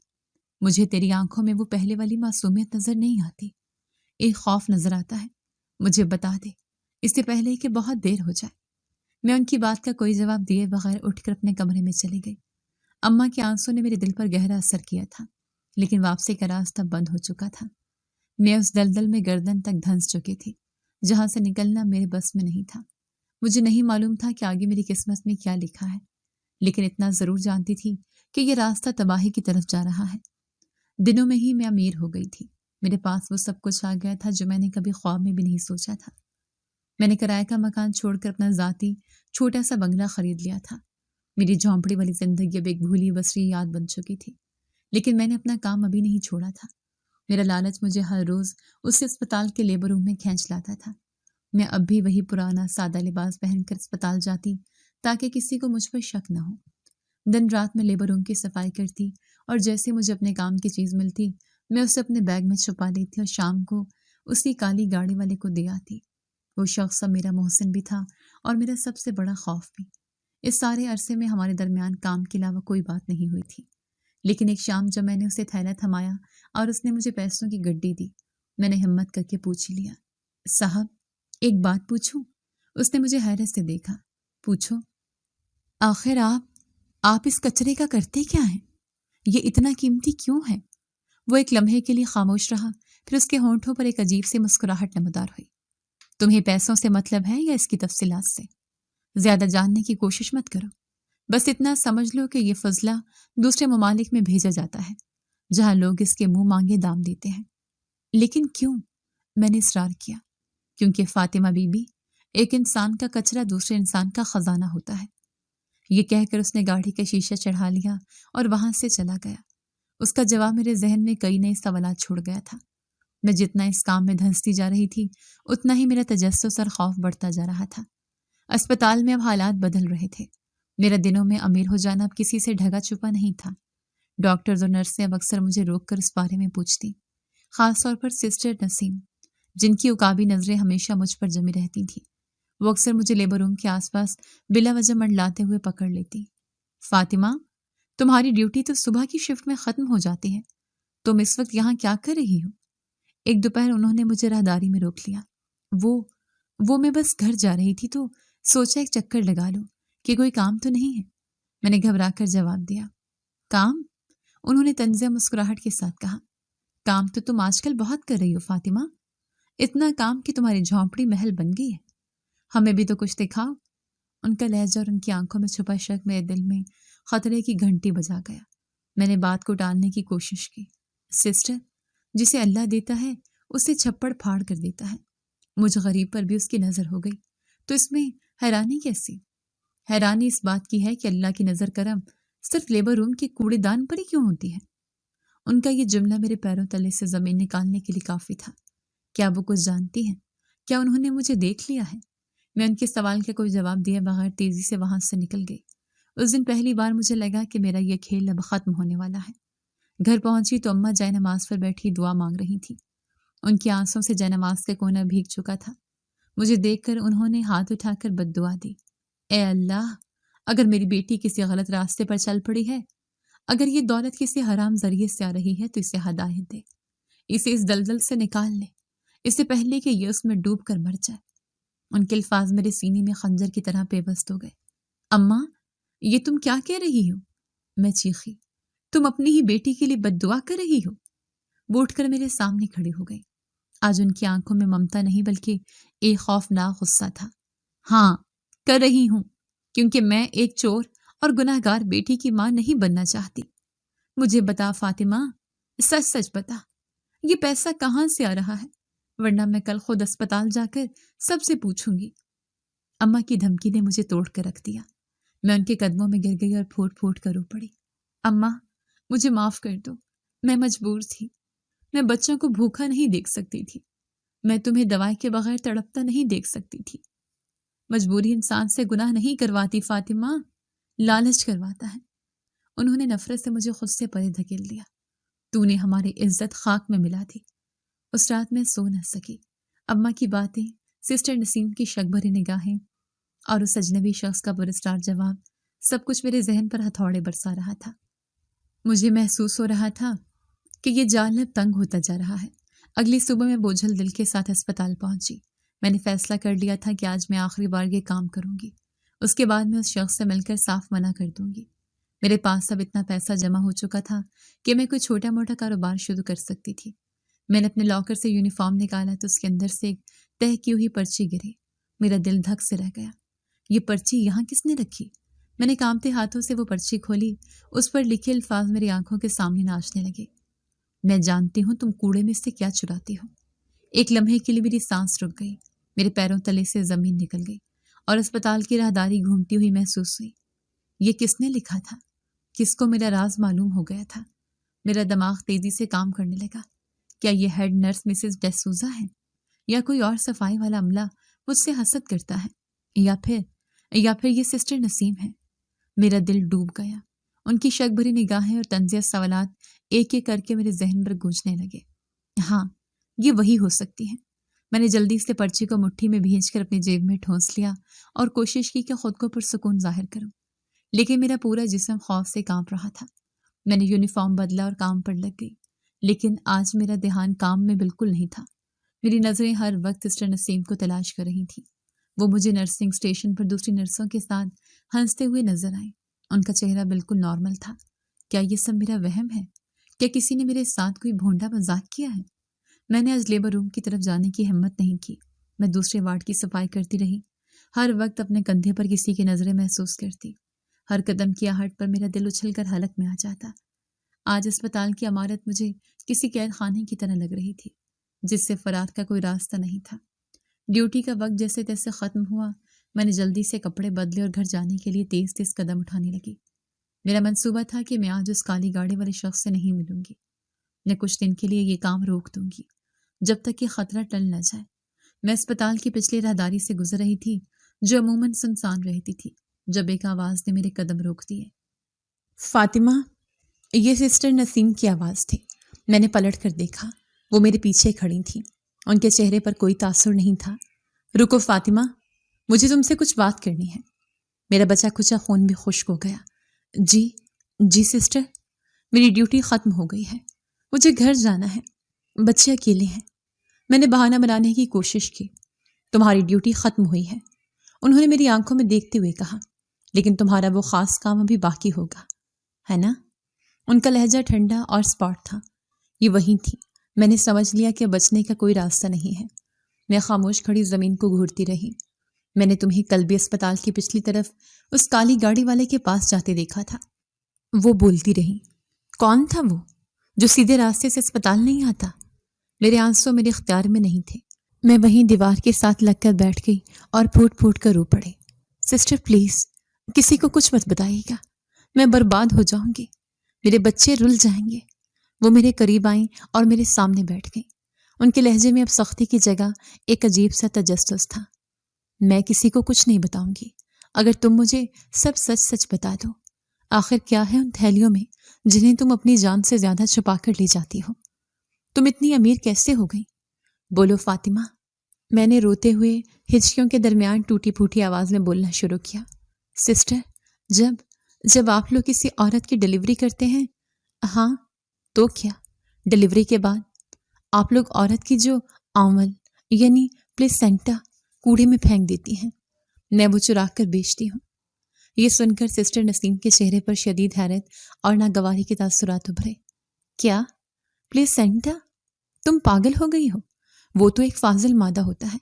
مجھے تیری آنکھوں میں وہ پہلے والی معصومیت نظر نہیں آتی، ایک خوف نظر آتا ہے۔ مجھے بتا دے، اس سے پہلے کہ بہت دیر ہو جائے۔ میں ان کی بات کا کوئی جواب دیے بغیر اٹھ کر اپنے کمرے میں چلی گئی۔ اماں کے آنسوں نے میرے دل پر گہرا اثر کیا تھا، لیکن واپسی کا راستہ بند ہو چکا تھا۔ میں اس دلدل میں گردن تک دھنس چکی تھی جہاں سے نکلنا میرے بس میں نہیں تھا۔ مجھے نہیں معلوم تھا کہ آگے میری قسمت میں کیا لکھا ہے، لیکن اتنا ضرور جانتی تھی کہ یہ راستہ تباہی کی طرف جا رہا ہے۔ دنوں میں ہی میں امیر ہو گئی تھی۔ میرے پاس وہ سب کچھ آ گیا تھا جو میں نے کبھی خواب میں بھی نہیں سوچا تھا۔ میں نے کرائے کا مکان چھوڑ کر اپنا ذاتی چھوٹا سا بنگلہ خرید لیا تھا۔ میری جھونپڑی والی زندگی اب ایک بھولی بسری یاد بن چکی تھی، لیکن میں نے اپنا کام ابھی نہیں چھوڑا تھا۔ میرا لالچ مجھے ہر روز اس اسپتال کے لیبر روم میں کھینچ لاتا تھا۔ میں اب بھی وہی پرانا سادہ لباس پہن کر اسپتال جاتی تاکہ کسی کو مجھ پر شک نہ ہو۔ دن رات میں لیبر روم کی صفائی کرتی اور جیسے مجھے اپنے کام کی چیز ملتی میں اسے اپنے بیگ میں چھپا لیتی اور شام کو اسی کالی گاڑی والے کو دے آتی۔ وہ شخص اب میرا محسن بھی تھا اور میرا سب سے بڑا خوف بھی۔ اس سارے عرصے میں ہمارے درمیان کام کے علاوہ کوئی بات نہیں ہوئی تھی، لیکن ایک شام جب میں نے اسے تھیلا تھمایا اور اس نے مجھے پیسوں کی گڈی دی، میں نے ہمت کر کے پوچھ لیا، صاحب ایک بات پوچھوں؟ اس نے مجھے حیرت سے دیکھا۔ پوچھو۔ آخر آپ اس کچرے کا کرتے کیا ہیں؟ یہ اتنا قیمتی کیوں ہے؟ وہ ایک لمحے کے لیے خاموش رہا، پھر اس کے ہونٹوں پر ایک عجیب سی مسکراہٹ نمودار ہوئی۔ تمہیں پیسوں سے مطلب ہے یا اس کی تفصیلات سے؟ زیادہ جاننے کی کوشش مت کرو، بس اتنا سمجھ لو کہ یہ فضلہ دوسرے ممالک میں بھیجا جاتا ہے جہاں لوگ اس کے منہ مانگے دام دیتے ہیں۔ لیکن کیوں؟ میں نے اصرار کیا۔ کیونکہ فاطمہ بی بی، ایک انسان کا کچرا دوسرے انسان کا خزانہ ہوتا ہے۔ یہ کہہ کر اس نے گاڑی کا شیشہ چڑھا لیا اور وہاں سے چلا گیا۔ اس کا جواب میرے ذہن میں کئی نئے سوالات چھوڑ گیا تھا۔ میں جتنا اس کام میں دھنستی جا رہی تھی اتنا ہی میرا تجسس اور خوف بڑھتا جا رہا تھا۔ اسپتال میں اب حالات بدل رہے تھے۔ میرا دنوں میں امیر ہو جانا اب کسی سے ڈھگا چھپا نہیں تھا۔ ڈاکٹرز اور نرسیں اب اکثر مجھے روک کر اس بارے میں پوچھتی، خاص طور پر سسٹر نسیم، جن کی عقابی نظریں ہمیشہ مجھ پر جمی رہتی تھیں۔ وہ اکثر مجھے لیبر روم کے آس پاس بلا وجہ منڈلاتے ہوئے پکڑ لیتی۔ فاطمہ، تمہاری ڈیوٹی تو صبح کی شفٹ میں ختم ہو جاتی ہے، تم اس وقت یہاں کیا کر رہی ہو؟ ایک دوپہر انہوں نے مجھے راہداری میں روک لیا۔ وہ میں بس گھر جا رہی تھی تو سوچا ایک چکر لگا لو کہ کوئی کام تو نہیں ہے۔ میں نے گھبرا کر جواب دیا۔ کام؟ انہوں نے طنزیہ مسکراہٹ کے ساتھ کہا، کام تو تم آج کل بہت کر رہی ہو فاطمہ، اتنا کام کہ تمہاری جھونپڑی محل بن گئی ہے۔ ہمیں بھی تو کچھ دکھاؤ۔ ان کا لہجہ اور ان کی آنکھوں میں چھپا شک میرے دل میں خطرے کی گھنٹی بجا گیا۔ میں نے بات کو ٹالنے کی کوشش کی۔ سسٹر، جسے اللہ دیتا ہے اسے چھپڑ پھاڑ کر دیتا ہے۔ مجھ غریب پر بھی اس کی نظر ہو گئی تو اس میں حیرانی کیسی؟ حیرانی اس بات کی ہے کہ اللہ کی نظر کرم صرف لیبر روم کے کوڑے دان پر ہی کیوں ہوتی ہے؟ ان کا یہ جملہ میرے پیروں تلے سے زمین نکالنے کے لیے کافی تھا۔ کیا وہ کچھ جانتی ہیں؟ کیا انہوں نے مجھے دیکھ لیا ہے؟ میں ان کے سوال کا کوئی جواب دیے بغیر تیزی سے وہاں سے نکل گئی۔ اس دن پہلی بار مجھے لگا کہ میرا یہ کھیل اب ختم ہونے والا ہے۔ گھر پہنچی تو اماں جائے نماز پر بیٹھی دعا مانگ رہی تھی۔ ان کی آنسوں سے جائے نماز کا کونا بھیگ چکا تھا۔ مجھے دیکھ کر انہوں نے ہاتھ اٹھا کر بد دعا دی، اے اللہ، اگر میری بیٹی کسی غلط راستے پر چل پڑی ہے، اگر یہ دولت کسی حرام ذریعے سے آ رہی ہے تو اسے ہدایت دے، اسے اس دلدل سے نکال لے، اس سے پہلے کہ یہ اس میں ڈوب کر مر جائے۔ ان کے الفاظ میرے سینے میں خنجر کی طرح پیوست ہو گئے۔ اماں، یہ تم کیا کہہ رہی ہو؟ میں چیخی، تم اپنی ہی بیٹی کے لیے بد دعا کر رہی ہو؟ وہ اٹھ کر میرے سامنے کھڑی ہو گئی۔ آج ان کی آنکھوں میں ممتا نہیں بلکہ ایک خوفناک غصہ تھا۔ ہاں، کر رہی ہوں، کیونکہ میں ایک چور اور گناہ گار بیٹی کی ماں نہیں بننا چاہتی۔ مجھے بتا فاطمہ، سچ سچ بتا، یہ پیسہ کہاں سے آ رہا ہے؟ ورنہ میں کل خود اسپتال جا کر سب سے پوچھوں گی۔ اماں کی دھمکی نے مجھے توڑ کر رکھ دیا۔ میں ان کے قدموں میں گر گئی اور پھوٹ پھوٹ کر رو پڑی۔ اماں، مجھے معاف کر دو، میں مجبور تھی۔ میں بچوں کو بھوکا نہیں دیکھ سکتی تھی، میں تمہیں دوائی کے بغیر تڑپتا نہیں دیکھ سکتی تھی۔ مجبوری انسان سے گناہ نہیں کرواتی فاطمہ، لالچ کرواتا ہے۔ انہوں نے نفرت سے مجھے خود سے پرے دھکیل دیا۔ تو نے ہماری عزت خاک میں ملا دی۔ اس رات میں سو نہ سکی۔ اماں کی باتیں، سسٹر نسیم کی شک بھری نگاہیں اور اس اجنبی شخص کا پرسرار جواب، سب کچھ میرے ذہن پر ہتھوڑے برسا رہا تھا۔ مجھے محسوس ہو رہا تھا کہ یہ جال اب تنگ ہوتا جا رہا ہے۔ اگلی صبح میں بوجھل دل کے ساتھ اسپتال پہنچی۔ میں نے فیصلہ کر لیا تھا کہ آج میں آخری بار یہ کام کروں گی، اس کے بعد میں اس شخص سے مل کر صاف منع کر دوں گی۔ میرے پاس اب اتنا پیسہ جمع ہو چکا تھا کہ میں کوئی چھوٹا موٹا کاروبار شروع کر سکتی تھی۔ میں نے اپنے لاکر سے یونیفارم نکالا تو اس کے اندر سے ایک تہہ کی ہوئی پرچی گری۔ میرا دل دھک سے رہ گیا۔ یہ پرچی یہاں کس نے رکھی؟ میں نے کانپتے ہاتھوں سے وہ پرچی کھولی۔ اس پر لکھے الفاظ میری آنکھوں کے سامنے ناچنے لگے۔ میں جانتی ہوں تم کوڑے میں سے کیا چراتی ہو۔ ایک لمحے کے لیے میری سانس رک گئی، میرے پیروں تلے سے زمین نکل گئی اور اسپتال کی راہداری گھومتی ہوئی محسوس ہوئی۔ یہ کس نے لکھا تھا؟ کس کو میرا راز معلوم ہو گیا تھا؟ میرا دماغ تیزی سے کام کرنے لگا۔ کیا یہ ہیڈ نرس مسز ڈیسوزا ہے، یا کوئی اور صفائی والا عملہ مجھ سے حسد کرتا ہے، یا پھر یہ سسٹر نسیم ہے؟ میرا دل ڈوب گیا۔ ان کی شک بھری نگاہیں اور طنزیہ سوالات ایک ایک کر کے میرے ذہن پر گونجنے لگے۔ ہاں، یہ وہی ہو سکتی ہے۔ میں نے جلدی سے پرچی کو مٹھی میں بھیج کر اپنی جیب میں ٹھونس لیا اور کوشش کی کہ خود کو پرسکون ظاہر کروں، لیکن میرا پورا جسم خوف سے کانپ رہا تھا۔ میں نے یونیفارم بدلا اور کام پر لگ گئی، لیکن آج میرا دھیان کام میں بالکل نہیں تھا۔ میری نظریں ہر وقت سسٹر نسیم کو تلاش کر رہی تھیں۔ وہ مجھے نرسنگ اسٹیشن پر دوسری نرسوں کے ساتھ ہنستے ہوئے نظر آئیں۔ ان کا چہرہ بالکل نارمل تھا۔ کیا یہ سب میرا وہم ہے؟ کیا کسی نے میرے ساتھ کوئی بھونڈا مذاق کیا ہے؟ میں نے آج لیبر روم کی طرف جانے کی ہمت نہیں کی۔ میں دوسرے وارڈ کی صفائی کرتی رہی، ہر وقت اپنے کندھے پر کسی کی نظریں محسوس کرتی۔ ہر قدم کی آہٹ پر میرا دل اچھل کر حلق میں آ جاتا۔ آج اسپتال کی عمارت مجھے کسی قید خانے کی طرح لگ رہی تھی، جس سے فرار کا کوئی راستہ نہیں تھا۔ ڈیوٹی کا وقت جیسے تیسے ختم ہوا۔ میں نے جلدی سے کپڑے بدلے اور گھر جانے کے لیے تیز تیز قدم اٹھانے لگی۔ میرا منصوبہ تھا کہ میں آج اس کالی گاڑی والے شخص سے نہیں ملوں گی۔ میں کچھ دن کے لیے یہ کام روک دوں گی، جب تک کہ خطرہ ٹل نہ جائے۔ میں اسپتال کی پچھلی راہداری سے گزر رہی تھی، جو عموماً سنسان رہتی تھی، جب ایک آواز نے میرے قدم روک دیے۔ فاطمہ، یہ سسٹر نسیم کی آواز تھی۔ میں نے پلٹ کر دیکھا، وہ میرے پیچھے کھڑی تھیں۔ ان کے چہرے پر کوئی تاثر نہیں تھا۔ رکو فاطمہ، مجھے تم سے کچھ بات کرنی ہے۔ میرا بچا کچا خون بھی خشک ہو گیا۔ جی سسٹر، میری ڈیوٹی ختم ہو گئی ہے، مجھے گھر جانا ہے، بچے اکیلے ہیں۔ میں نے بہانہ بنانے کی کوشش کی۔ تمہاری ڈیوٹی ختم ہوئی ہے، انہوں نے میری آنکھوں میں دیکھتے ہوئے کہا، لیکن تمہارا وہ خاص کام ابھی باقی ہوگا، ہے نا؟ ان کا لہجہ ٹھنڈا اور اسپاٹ تھا۔ یہ وہی تھی۔ میں نے سمجھ لیا کہ بچنے کا کوئی راستہ نہیں ہے۔ میں خاموش کھڑی زمین کو گھورتی رہی۔ میں نے تمہیں کل بھی اسپتال کی پچھلی طرف اس کالی گاڑی والے کے پاس جاتے دیکھا تھا۔ وہ بولتی رہی۔ کون تھا وہ جو سیدھے راستے سے اسپتال نہیں آتا؟ میرے آنسو میرے اختیار میں نہیں تھے۔ میں وہیں دیوار کے ساتھ لگ کر بیٹھ گئی اور پھوٹ پھوٹ کر رو پڑی۔ سسٹر پلیز، کسی کو کچھ مت بتائیے گا، میں برباد ہو جاؤں گی، میرے بچے رل جائیں گے۔ وہ میرے قریب آئیں اور میرے سامنے بیٹھ گئیں۔ ان کے لہجے میں اب سختی کی جگہ ایک عجیب سا تجسس تھا۔ میں کسی کو کچھ نہیں بتاؤں گی اگر تم مجھے سب سچ سچ بتا دو۔ آخر کیا ہے ان تھیلیوں میں جنہیں تم اپنی جان سے زیادہ چھپا کر لے جاتی ہو؟ تم اتنی امیر کیسے ہو گئی؟ بولو فاطمہ۔ میں نے روتے ہوئے ہچکیوں کے درمیان ٹوٹی پھوٹی آواز میں بولنا شروع کیا۔ سسٹر، جب آپ لوگ کسی عورت کی ڈیلیوری کرتے ہیں، ہاں تو کیا، ڈیلیوری کے بعد آپ لوگ عورت کی جو آمل یعنی پلیسینٹا کوڑے میں پھینک دیتی ہیں، میں وہ چرا کر بیچتی ہوں۔ یہ سن کر سسٹر نسیم کے چہرے پر شدید حیرت اور ناگواری کے تاثرات ابھرے۔ کیا پلیسینٹا؟ تم پاگل ہو گئی ہو؟ وہ تو ایک فاضل مادہ ہوتا ہے،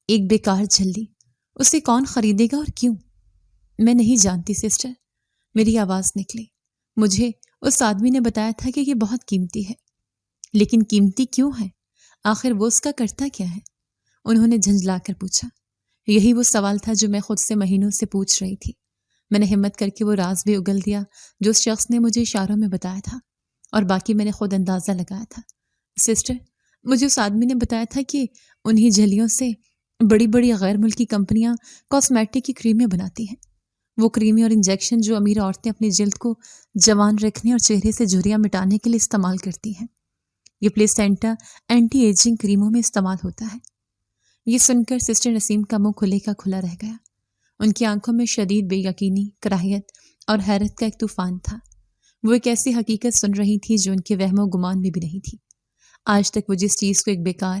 ایک بیکار جھلی، اسے کون خریدے گا اور کیوں؟ میں نہیں جانتی سسٹر، میری آواز نکلی۔ مجھے اس آدمی نے بتایا تھا کہ یہ بہت قیمتی ہے، لیکن قیمتی کیوں ہے؟ آخر وہ اس کا کرتا کیا ہے؟ انہوں نے جھنجھلا کر پوچھا۔ یہی وہ سوال تھا جو میں خود سے مہینوں سے پوچھ رہی تھی۔ میں نے ہمت کر کے وہ راز بھی اگل دیا جو اس شخص نے مجھے اشاروں میں بتایا تھا، اور باقی میں نے خود اندازہ لگایا تھا۔ سسٹر، مجھے اس آدمی نے بتایا تھا کہ انہی جھلیوں سے بڑی بڑی غیر ملکی کمپنیاں کاسمیٹک کی کریمیں بناتی ہیں۔ وہ کریمیں اور انجیکشن جو امیر عورتیں اپنی جلد کو جوان رکھنے اور چہرے سے جھریاں مٹانے کے لیے استعمال کرتی ہیں، یہ پلیسینٹا اینٹی ایجنگ کریموں میں استعمال ہوتا ہے۔ یہ سن کر سسٹر نسیم کا منہ کھلے کا کھلا رہ گیا۔ ان کی آنکھوں میں شدید بے یقینی، کراہیت اور حیرت کا ایک طوفان تھا۔ وہ ایک ایسی حقیقت سن رہی تھی جو ان کے وہم و گمان میں بھی نہیں تھی۔ آج تک وہ جس چیز کو ایک بیکار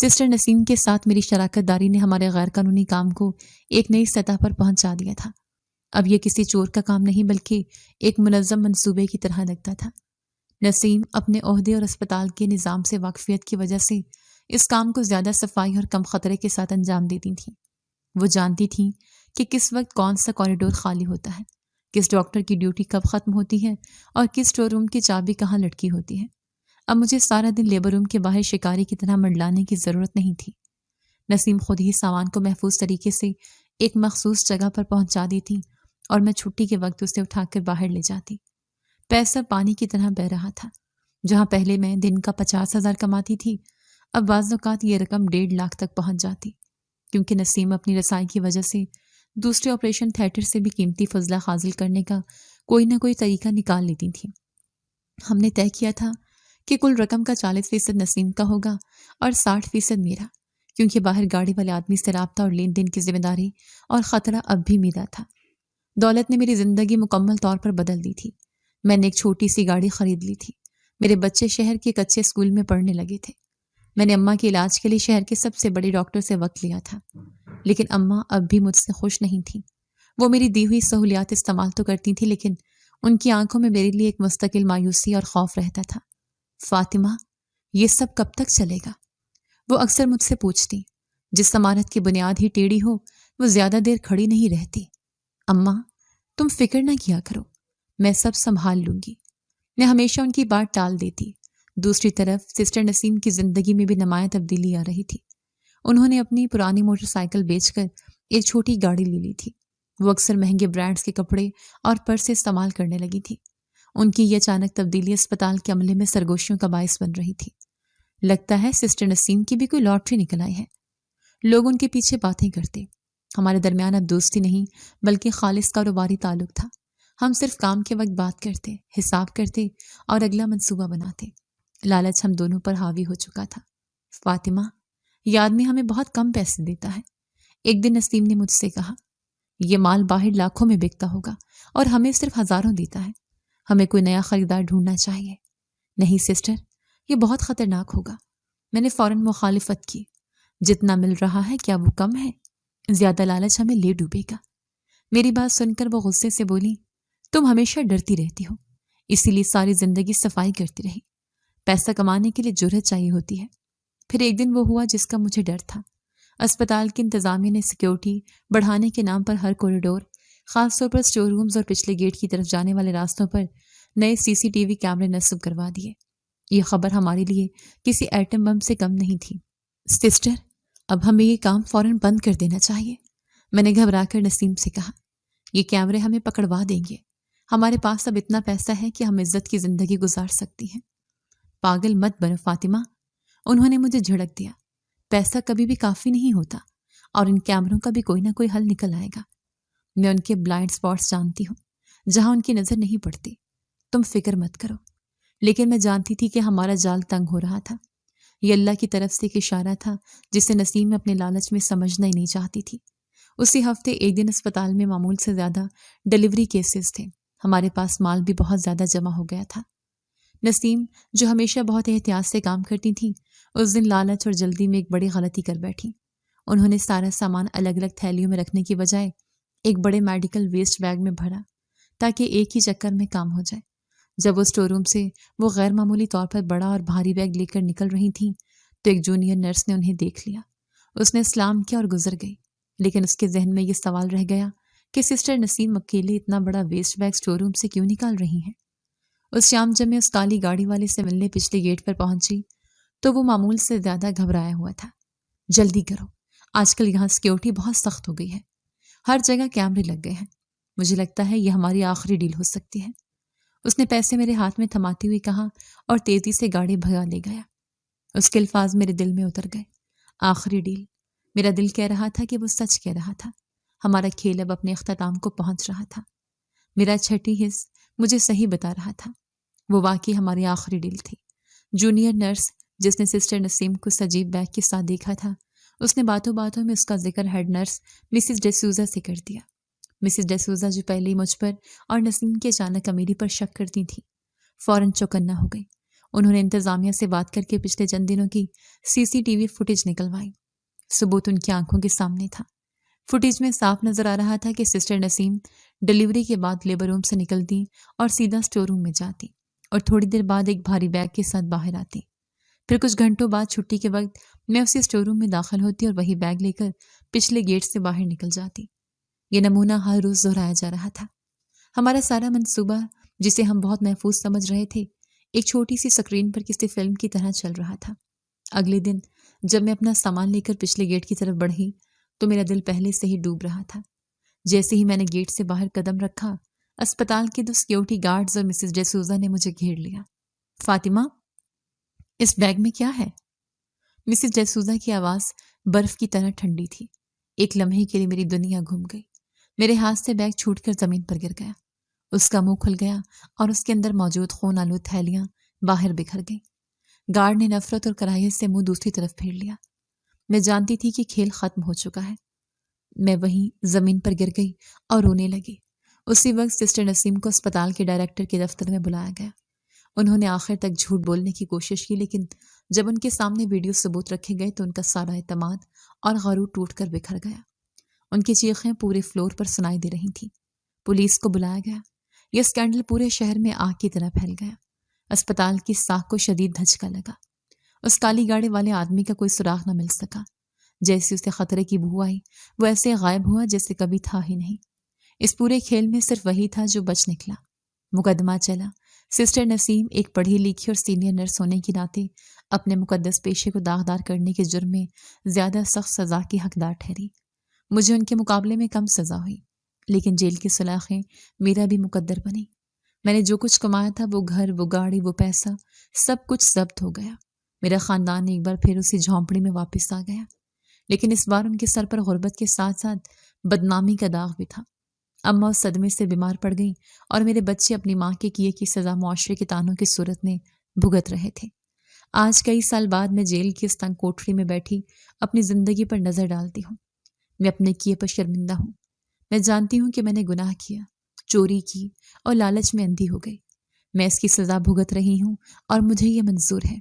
سسٹر نسیم کے ساتھ میری شراکت داری نے ہمارے غیر قانونی کام کو ایک نئی سطح پر پہنچا دیا تھا۔ اب یہ کسی چور کا کام نہیں بلکہ ایک منظم منصوبے کی طرح لگتا تھا۔ نسیم اپنے عہدے اور اسپتال کے نظام سے واقفیت کی وجہ سے اس کام کو زیادہ صفائی اور کم خطرے کے ساتھ انجام دیتی تھیں۔ وہ جانتی تھیں کہ کس وقت کون سا کوریڈور خالی ہوتا ہے، کس ڈاکٹر کی ڈیوٹی کب ختم ہوتی ہے اور کس اسٹور روم کی چابی کہاں لٹکی ہوتی ہے۔ اب مجھے سارا دن لیبر روم کے باہر شکاری کی طرح منڈلانے کی ضرورت نہیں تھی۔ نسیم خود ہی سامان کو محفوظ طریقے سے ایک مخصوص جگہ پر پہنچا دیتی اور میں چھٹی کے وقت اسے اٹھا کر باہر لے جاتی۔ پیسہ پانی کی طرح بہہ رہا تھا۔ جہاں پہلے میں دن کا 50,000 کماتی تھی، اب بعض اوقات یہ رقم 1.5 لاکھ تک پہنچ جاتی، کیونکہ نسیم اپنی رسائی کی وجہ سے دوسرے آپریشن تھیٹر سے بھی قیمتی فضلہ حاصل کرنے کا کوئی نہ کوئی طریقہ نکال لیتی تھی۔ ہم نے طے کیا تھا کہ کل رقم کا 40% نسیم کا ہوگا اور 60% میرا، کیونکہ باہر گاڑی والے آدمی سے رابطہ اور لین دین کی ذمہ داری اور خطرہ اب بھی میرا تھا۔ دولت نے میری زندگی مکمل طور پر بدل دی تھی۔ میں نے ایک چھوٹی سی گاڑی خرید لی تھی۔ میرے بچے شہر کے کچے اسکول میں پڑھنے لگے تھے۔ میں نے اماں کے علاج کے لیے شہر کے سب سے بڑے ڈاکٹر سے وقت لیا تھا، لیکن اماں اب بھی مجھ سے خوش نہیں تھیں۔ وہ میری دی ہوئی سہولیات استعمال تو کرتی تھی، لیکن ان کی آنکھوں میں میرے لیے ایک مستقل مایوسی اور خوف رہتا تھا۔ فاطمہ، یہ سب کب تک چلے گا؟ وہ اکثر مجھ سے پوچھتی۔ جس عمارت کی بنیاد ہی ٹیڑھی ہو وہ زیادہ دیر کھڑی نہیں رہتی۔ اماں، تم فکر نہ کیا کرو، میں سب سنبھال لوں گی۔ میں ہمیشہ ان کی بات ٹال دیتی۔ دوسری طرف سسٹر نسیم کی زندگی میں بھی نمایاں تبدیلی آ رہی تھی۔ انہوں نے اپنی پرانی موٹر سائیکل بیچ کر ایک چھوٹی گاڑی لے لی تھی۔ وہ اکثر مہنگے برانڈز کے کپڑے اور پرس استعمال کرنے لگی تھی۔ ان کی یہ اچانک تبدیلی اسپتال کے عملے میں سرگوشیوں کا باعث بن رہی تھی۔ لگتا ہے سسٹر نسیم کی بھی کوئی لاٹری نکل آئی ہے۔ لوگ ان کے پیچھے باتیں کرتے۔ ہمارے درمیان اب دوستی نہیں بلکہ خالص کاروباری تعلق تھا۔ ہم صرف کام کے وقت بات کرتے، حساب کرتے اور اگلا منصوبہ بناتے۔ لالچ ہم دونوں پر حاوی ہو چکا تھا۔ فاطمہ، یہ آدمی ہمیں بہت کم پیسے دیتا ہے۔ ایک دن نسیم نے مجھ سے کہا، یہ مال باہر لاکھوں میں بکتا ہوگا اور ہمیں صرف ہزاروں دیتا ہے۔ ہمیں کوئی نیا خریدار ڈھونڈنا چاہیے۔ نہیں سسٹر، یہ بہت خطرناک ہوگا۔ میں نے فوراً مخالفت کی۔ جتنا مل رہا ہے کیا وہ کم ہے؟ زیادہ لالچ ہمیں لے ڈوبے گا۔ میری بات سن کر وہ غصے سے بولی، تم ہمیشہ ڈرتی رہتی ہو، اسی لیے ساری زندگی صفائی کرتی رہی۔ پیسہ کمانے کے لیے جرأت چاہیے ہوتی ہے۔ پھر ایک دن وہ ہوا جس کا مجھے ڈر تھا۔ اسپتال کی انتظامیہ نے سیکیورٹی بڑھانے کے نام پر ہر کوریڈور، خاص طور پر اسٹور رومز اور پچھلے گیٹ کی طرف جانے والے راستوں پر نئے CCTV کیمرے نصب کروا دیے۔ یہ خبر ہمارے لیے کسی ایٹم بم سے کم نہیں تھی۔ سسٹر، اب ہمیں یہ کام فوراً بند کر دینا چاہیے، میں نے گھبرا کر نسیم سے کہا۔ یہ کیمرے ہمیں پکڑوا دیں گے۔ ہمارے پاس اب اتنا پیسہ ہے کہ ہم عزت کی زندگی گزار سکتی ہیں۔ پاگل مت بنو فاطمہ، انہوں نے مجھے جھڑک دیا۔ پیسہ کبھی بھی کافی نہیں ہوتا اور ان کیمروں کا بھی کوئی نہ کوئی حل نکل آئے گا۔ میں ان کے بلائنڈ سپاٹس جانتی ہوں، جہاں ان کی نظر نہیں پڑتی۔ تم فکر مت کرو۔ لیکن میں جانتی تھی کہ ہمارا جال تنگ ہو رہا تھا۔ یہ اللہ کی طرف سے ایک اشارہ تھا جسے نسیم اپنے لالچ میں سمجھنا ہی نہیں چاہتی تھی۔ اسی ہفتے ایک دن اسپتال میں معمول سے زیادہ ڈیلیوری کیسز تھے۔ ہمارے پاس مال بھی بہت زیادہ جمع ہو گیا تھا۔ نسیم، جو ہمیشہ بہت احتیاط سے کام کرتی تھیں، اس دن لالچ اور جلدی میں ایک بڑی غلطی کر بیٹھی۔ انہوں نے سارا سامان الگ الگ تھیلیوں میں رکھنے کی بجائے ایک بڑے میڈیکل ویسٹ بیگ میں بھرا تاکہ ایک ہی چکر میں کام ہو جائے۔ جب وہ اسٹور روم سے وہ غیر معمولی طور پر بڑا اور بھاری بیگ لے کر نکل رہی تھیں تو ایک جونیئر نرس نے انہیں دیکھ لیا۔ اس نے سلام کیا اور گزر گئی، لیکن اس کے ذہن میں یہ سوال رہ گیا کہ سسٹر نسیم اکیلے اتنا بڑا ویسٹ بیگ اسٹور روم سے کیوں نکال رہی ہیں۔ اس شام جب میں اس کالی گاڑی والے سے ملنے پچھلے گیٹ پر پہنچی تو وہ معمول سے زیادہ گھبرایا ہوا تھا۔ جلدی کرو، آج کل یہاں سیکیورٹی بہت سخت ہو گئی ہے، ہر جگہ کیمرے لگ گئے ہیں۔ مجھے لگتا ہے یہ ہماری آخری ڈیل ہو سکتی ہے۔ اس نے پیسے میرے ہاتھ میں تھماتے ہوئے کہا اور تیزی سے گاڑی بھگا لے گیا۔ اس کے الفاظ میرے دل میں اتر گئے۔ آخری ڈیل، میرا دل کہہ رہا تھا کہ وہ سچ کہہ رہا تھا۔ ہمارا کھیل اب اپنے اختتام کو پہنچ رہا تھا۔ میرا چھٹی حص مجھے صحیح بتا رہا تھا۔ وہ واقعی ہماری آخری ڈیل تھی۔ جونیئر نرس جس نے سسٹر نسیم کو سجیو بیگ کے ساتھ دیکھا تھا، اس نے باتوں باتوں میں اس کا ذکر ہیڈ نرس مسز ڈیسوزا سے کر دیا۔ مسز ڈیسوزا جو پہلے ہی مجھ پر اور نسیم کے اچانک امیری پر شک کرتی تھی، فوراً چوکنا ہو گئی۔ انہوں نے انتظامیہ سے بات کر کے پچھلے چند دنوں کی CCTV فوٹیج نکلوائی۔ ثبوت ان کی آنکھوں کے سامنے تھا۔ فوٹیج میں صاف نظر آ رہا تھا کہ سسٹر نسیم ڈیلیوری کے بعد لیبر روم سے نکلتی اور سیدھا اسٹور روم میں جاتی اور تھوڑی دیر بعد ایک بھاری بیگ کے ساتھ باہر آتی۔ پھر کچھ گھنٹوں بعد چھٹی کے وقت میں اسی اسٹور روم میں داخل ہوتی اور وہی بیگ لے کر پچھلے گیٹ سے باہر نکل جاتی۔ یہ نمونہ ہر روز دہرایا جا رہا تھا۔ ہمارا سارا منصوبہ، جسے ہم بہت محفوظ سمجھ رہے تھے، ایک چھوٹی سی سکرین پر کسی فلم کی طرح چل رہا تھا۔ اگلے دن جب میں اپنا سامان لے کر پچھلے گیٹ کی طرف بڑھی تو میرا دل پہلے سے ہی ڈوب رہا تھا۔ جیسے ہی میں نے گیٹ سے باہر قدم رکھا، اسپتال کے 2 سیکیورٹی گارڈز اور مسز ڈیسوزا نے مجھے گھیر لیا۔ فاطمہ، اس بیگ میں کیا ہے؟ مسز ڈیسوزا کی آواز برف کی طرح ٹھنڈی تھی۔ ایک لمحے کے لیے میری دنیا گھوم گئی۔ میرے ہاتھ سے بیگ چھوٹ کر زمین پر گر گیا۔ اس کا منہ کھل گیا اور اس کے اندر موجود خون آلود تھیلیاں باہر بکھر گئیں۔ گارڈ نے نفرت اور کراہیت سے منہ دوسری طرف پھیر لیا۔ میں جانتی تھی کہ کھیل ختم ہو چکا ہے۔ میں وہیں زمین پر گر گئی اور رونے لگی۔ اسی وقت سسٹر نسیم کو اسپتال کے ڈائریکٹر کے دفتر میں بلایا گیا۔ انہوں نے آخر تک جھوٹ بولنے کی کوشش کی، لیکن جب ان کے سامنے ویڈیو ثبوت رکھے گئے تو ان کا سارا اعتماد اور غرور ٹوٹ کر بکھر گیا۔ ان کی چیخیں پورے فلور پر سنائی دے رہی تھیں۔ پولیس کو بلایا گیا۔ یہ اسکینڈل پورے شہر میں آگ کی طرح پھیل گیا۔ اسپتال کی ساکھ کو شدید دھچکا لگا۔ اس کالی گاڑی والے آدمی کا کوئی سراغ نہ مل سکا۔ جیسے اسے خطرے کی بو آئی، وہ ایسے غائب ہوا جیسے کبھی تھا ہی نہیں۔ اس پورے کھیل میں صرف وہی تھا جو بچ نکلا۔ مقدمہ چلا۔ سسٹر نسیم ایک پڑھی لکھی اور سینئر نرس ہونے کے ناطے اپنے مقدس پیشے کو داغدار کرنے کے جرم میں زیادہ سخت سزا کی حقدار ٹھہری۔ مجھے ان کے مقابلے میں کم سزا ہوئی، لیکن جیل کی سلاخیں میرا بھی مقدر بنی۔ میں نے جو کچھ کمایا تھا، وہ گھر، وہ گاڑی، وہ پیسہ، سب کچھ ضبط ہو گیا۔ میرا خاندان ایک بار پھر اسی جھونپڑی میں واپس آ گیا، لیکن اس بار ان کے سر پر غربت کے ساتھ ساتھ بدنامی کا داغ بھی تھا۔ اماں اس صدمے سے بیمار پڑ گئیں اور میرے بچے اپنی ماں کے کیے کی سزا معاشرے کے تانوں کی صورت میں بھگت رہے تھے۔ آج کئی سال بعد میں جیل کی اس تنگ کوٹری میں بیٹھی اپنی زندگی پر نظر ڈالتی ہوں۔ میں اپنے کیے پر شرمندہ ہوں۔ میں جانتی ہوں کہ میں نے گناہ کیا، چوری کی اور لالچ میں اندھی ہو گئی۔ میں اس کی سزا بھگت رہی ہوں اور مجھے یہ منظور ہے،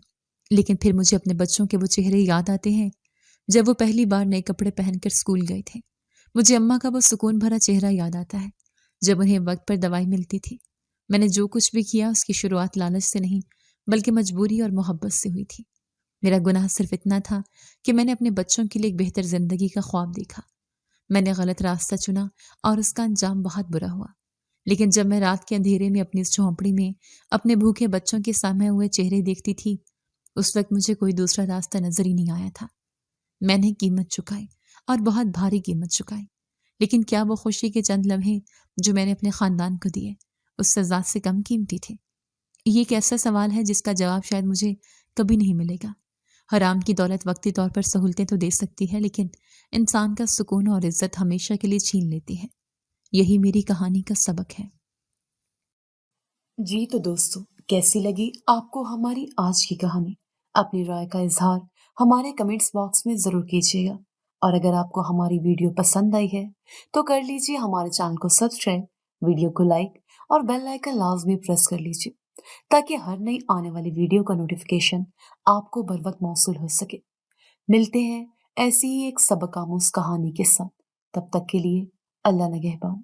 لیکن پھر مجھے اپنے بچوں کے وہ چہرے یاد آتے ہیں جب وہ پہلی بار نئے کپڑے پہن کر اسکول گئے تھے۔ مجھے اماں کا وہ سکون بھرا چہرہ یاد آتا ہے جب انہیں وقت پر دوائی ملتی تھی۔ میں نے جو کچھ بھی کیا اس کی شروعات لالچ سے نہیں بلکہ مجبوری اور محبت سے ہوئی تھی۔ میرا گناہ صرف اتنا تھا کہ میں نے اپنے بچوں کے لیے ایک بہتر زندگی کا خواب دیکھا۔ میں نے غلط راستہ چنا اور اس کا انجام بہت برا ہوا، لیکن جب میں رات کے اندھیرے میں اپنی اس جھونپڑی میں اپنے بھوکے بچوں کے سامنے ہوئے چہرے دیکھتی تھی، اس وقت مجھے کوئی دوسرا راستہ نظر ہی نہیں آیا تھا۔ میں نے قیمت چکائی اور بہت بھاری قیمت چکائی، لیکن کیا وہ خوشی کے چند لمحے جو میں نے اپنے خاندان کو دیے اس سزا سے کم قیمتی تھے؟ یہ ایک ایسا سوال ہے جس کا جواب شاید مجھے کبھی نہیں ملے گا۔ حرام کی دولت وقتی طور پر سہولتیں تو دے سکتی ہے، لیکن انسان کا سکون اور عزت ہمیشہ کے لیے چھین لیتی ہے۔ یہی میری کہانی کا سبق ہے۔ جی تو دوستو، کیسی لگی آپ کو ہماری آج کی کہانی؟ اپنی رائے کا اظہار ہمارے کمنٹس باکس میں ضرور کیجیے گا، اور اگر آپ کو ہماری ویڈیو پسند آئی ہے تو کر لیجیے ہمارے چینل کو سبسکرائب، ویڈیو کو لائک اور بیل آئیکن لازمی پریس کر لیجیے تاکہ ہر نئی آنے والی ویڈیو کا نوٹیفیکیشن آپ کو بر وقت موصول ہو سکے۔ ملتے ہیں ایسی ہی ایک سبق آموز کہانی کے ساتھ، تب تک کے لیے اللہ نگہبان۔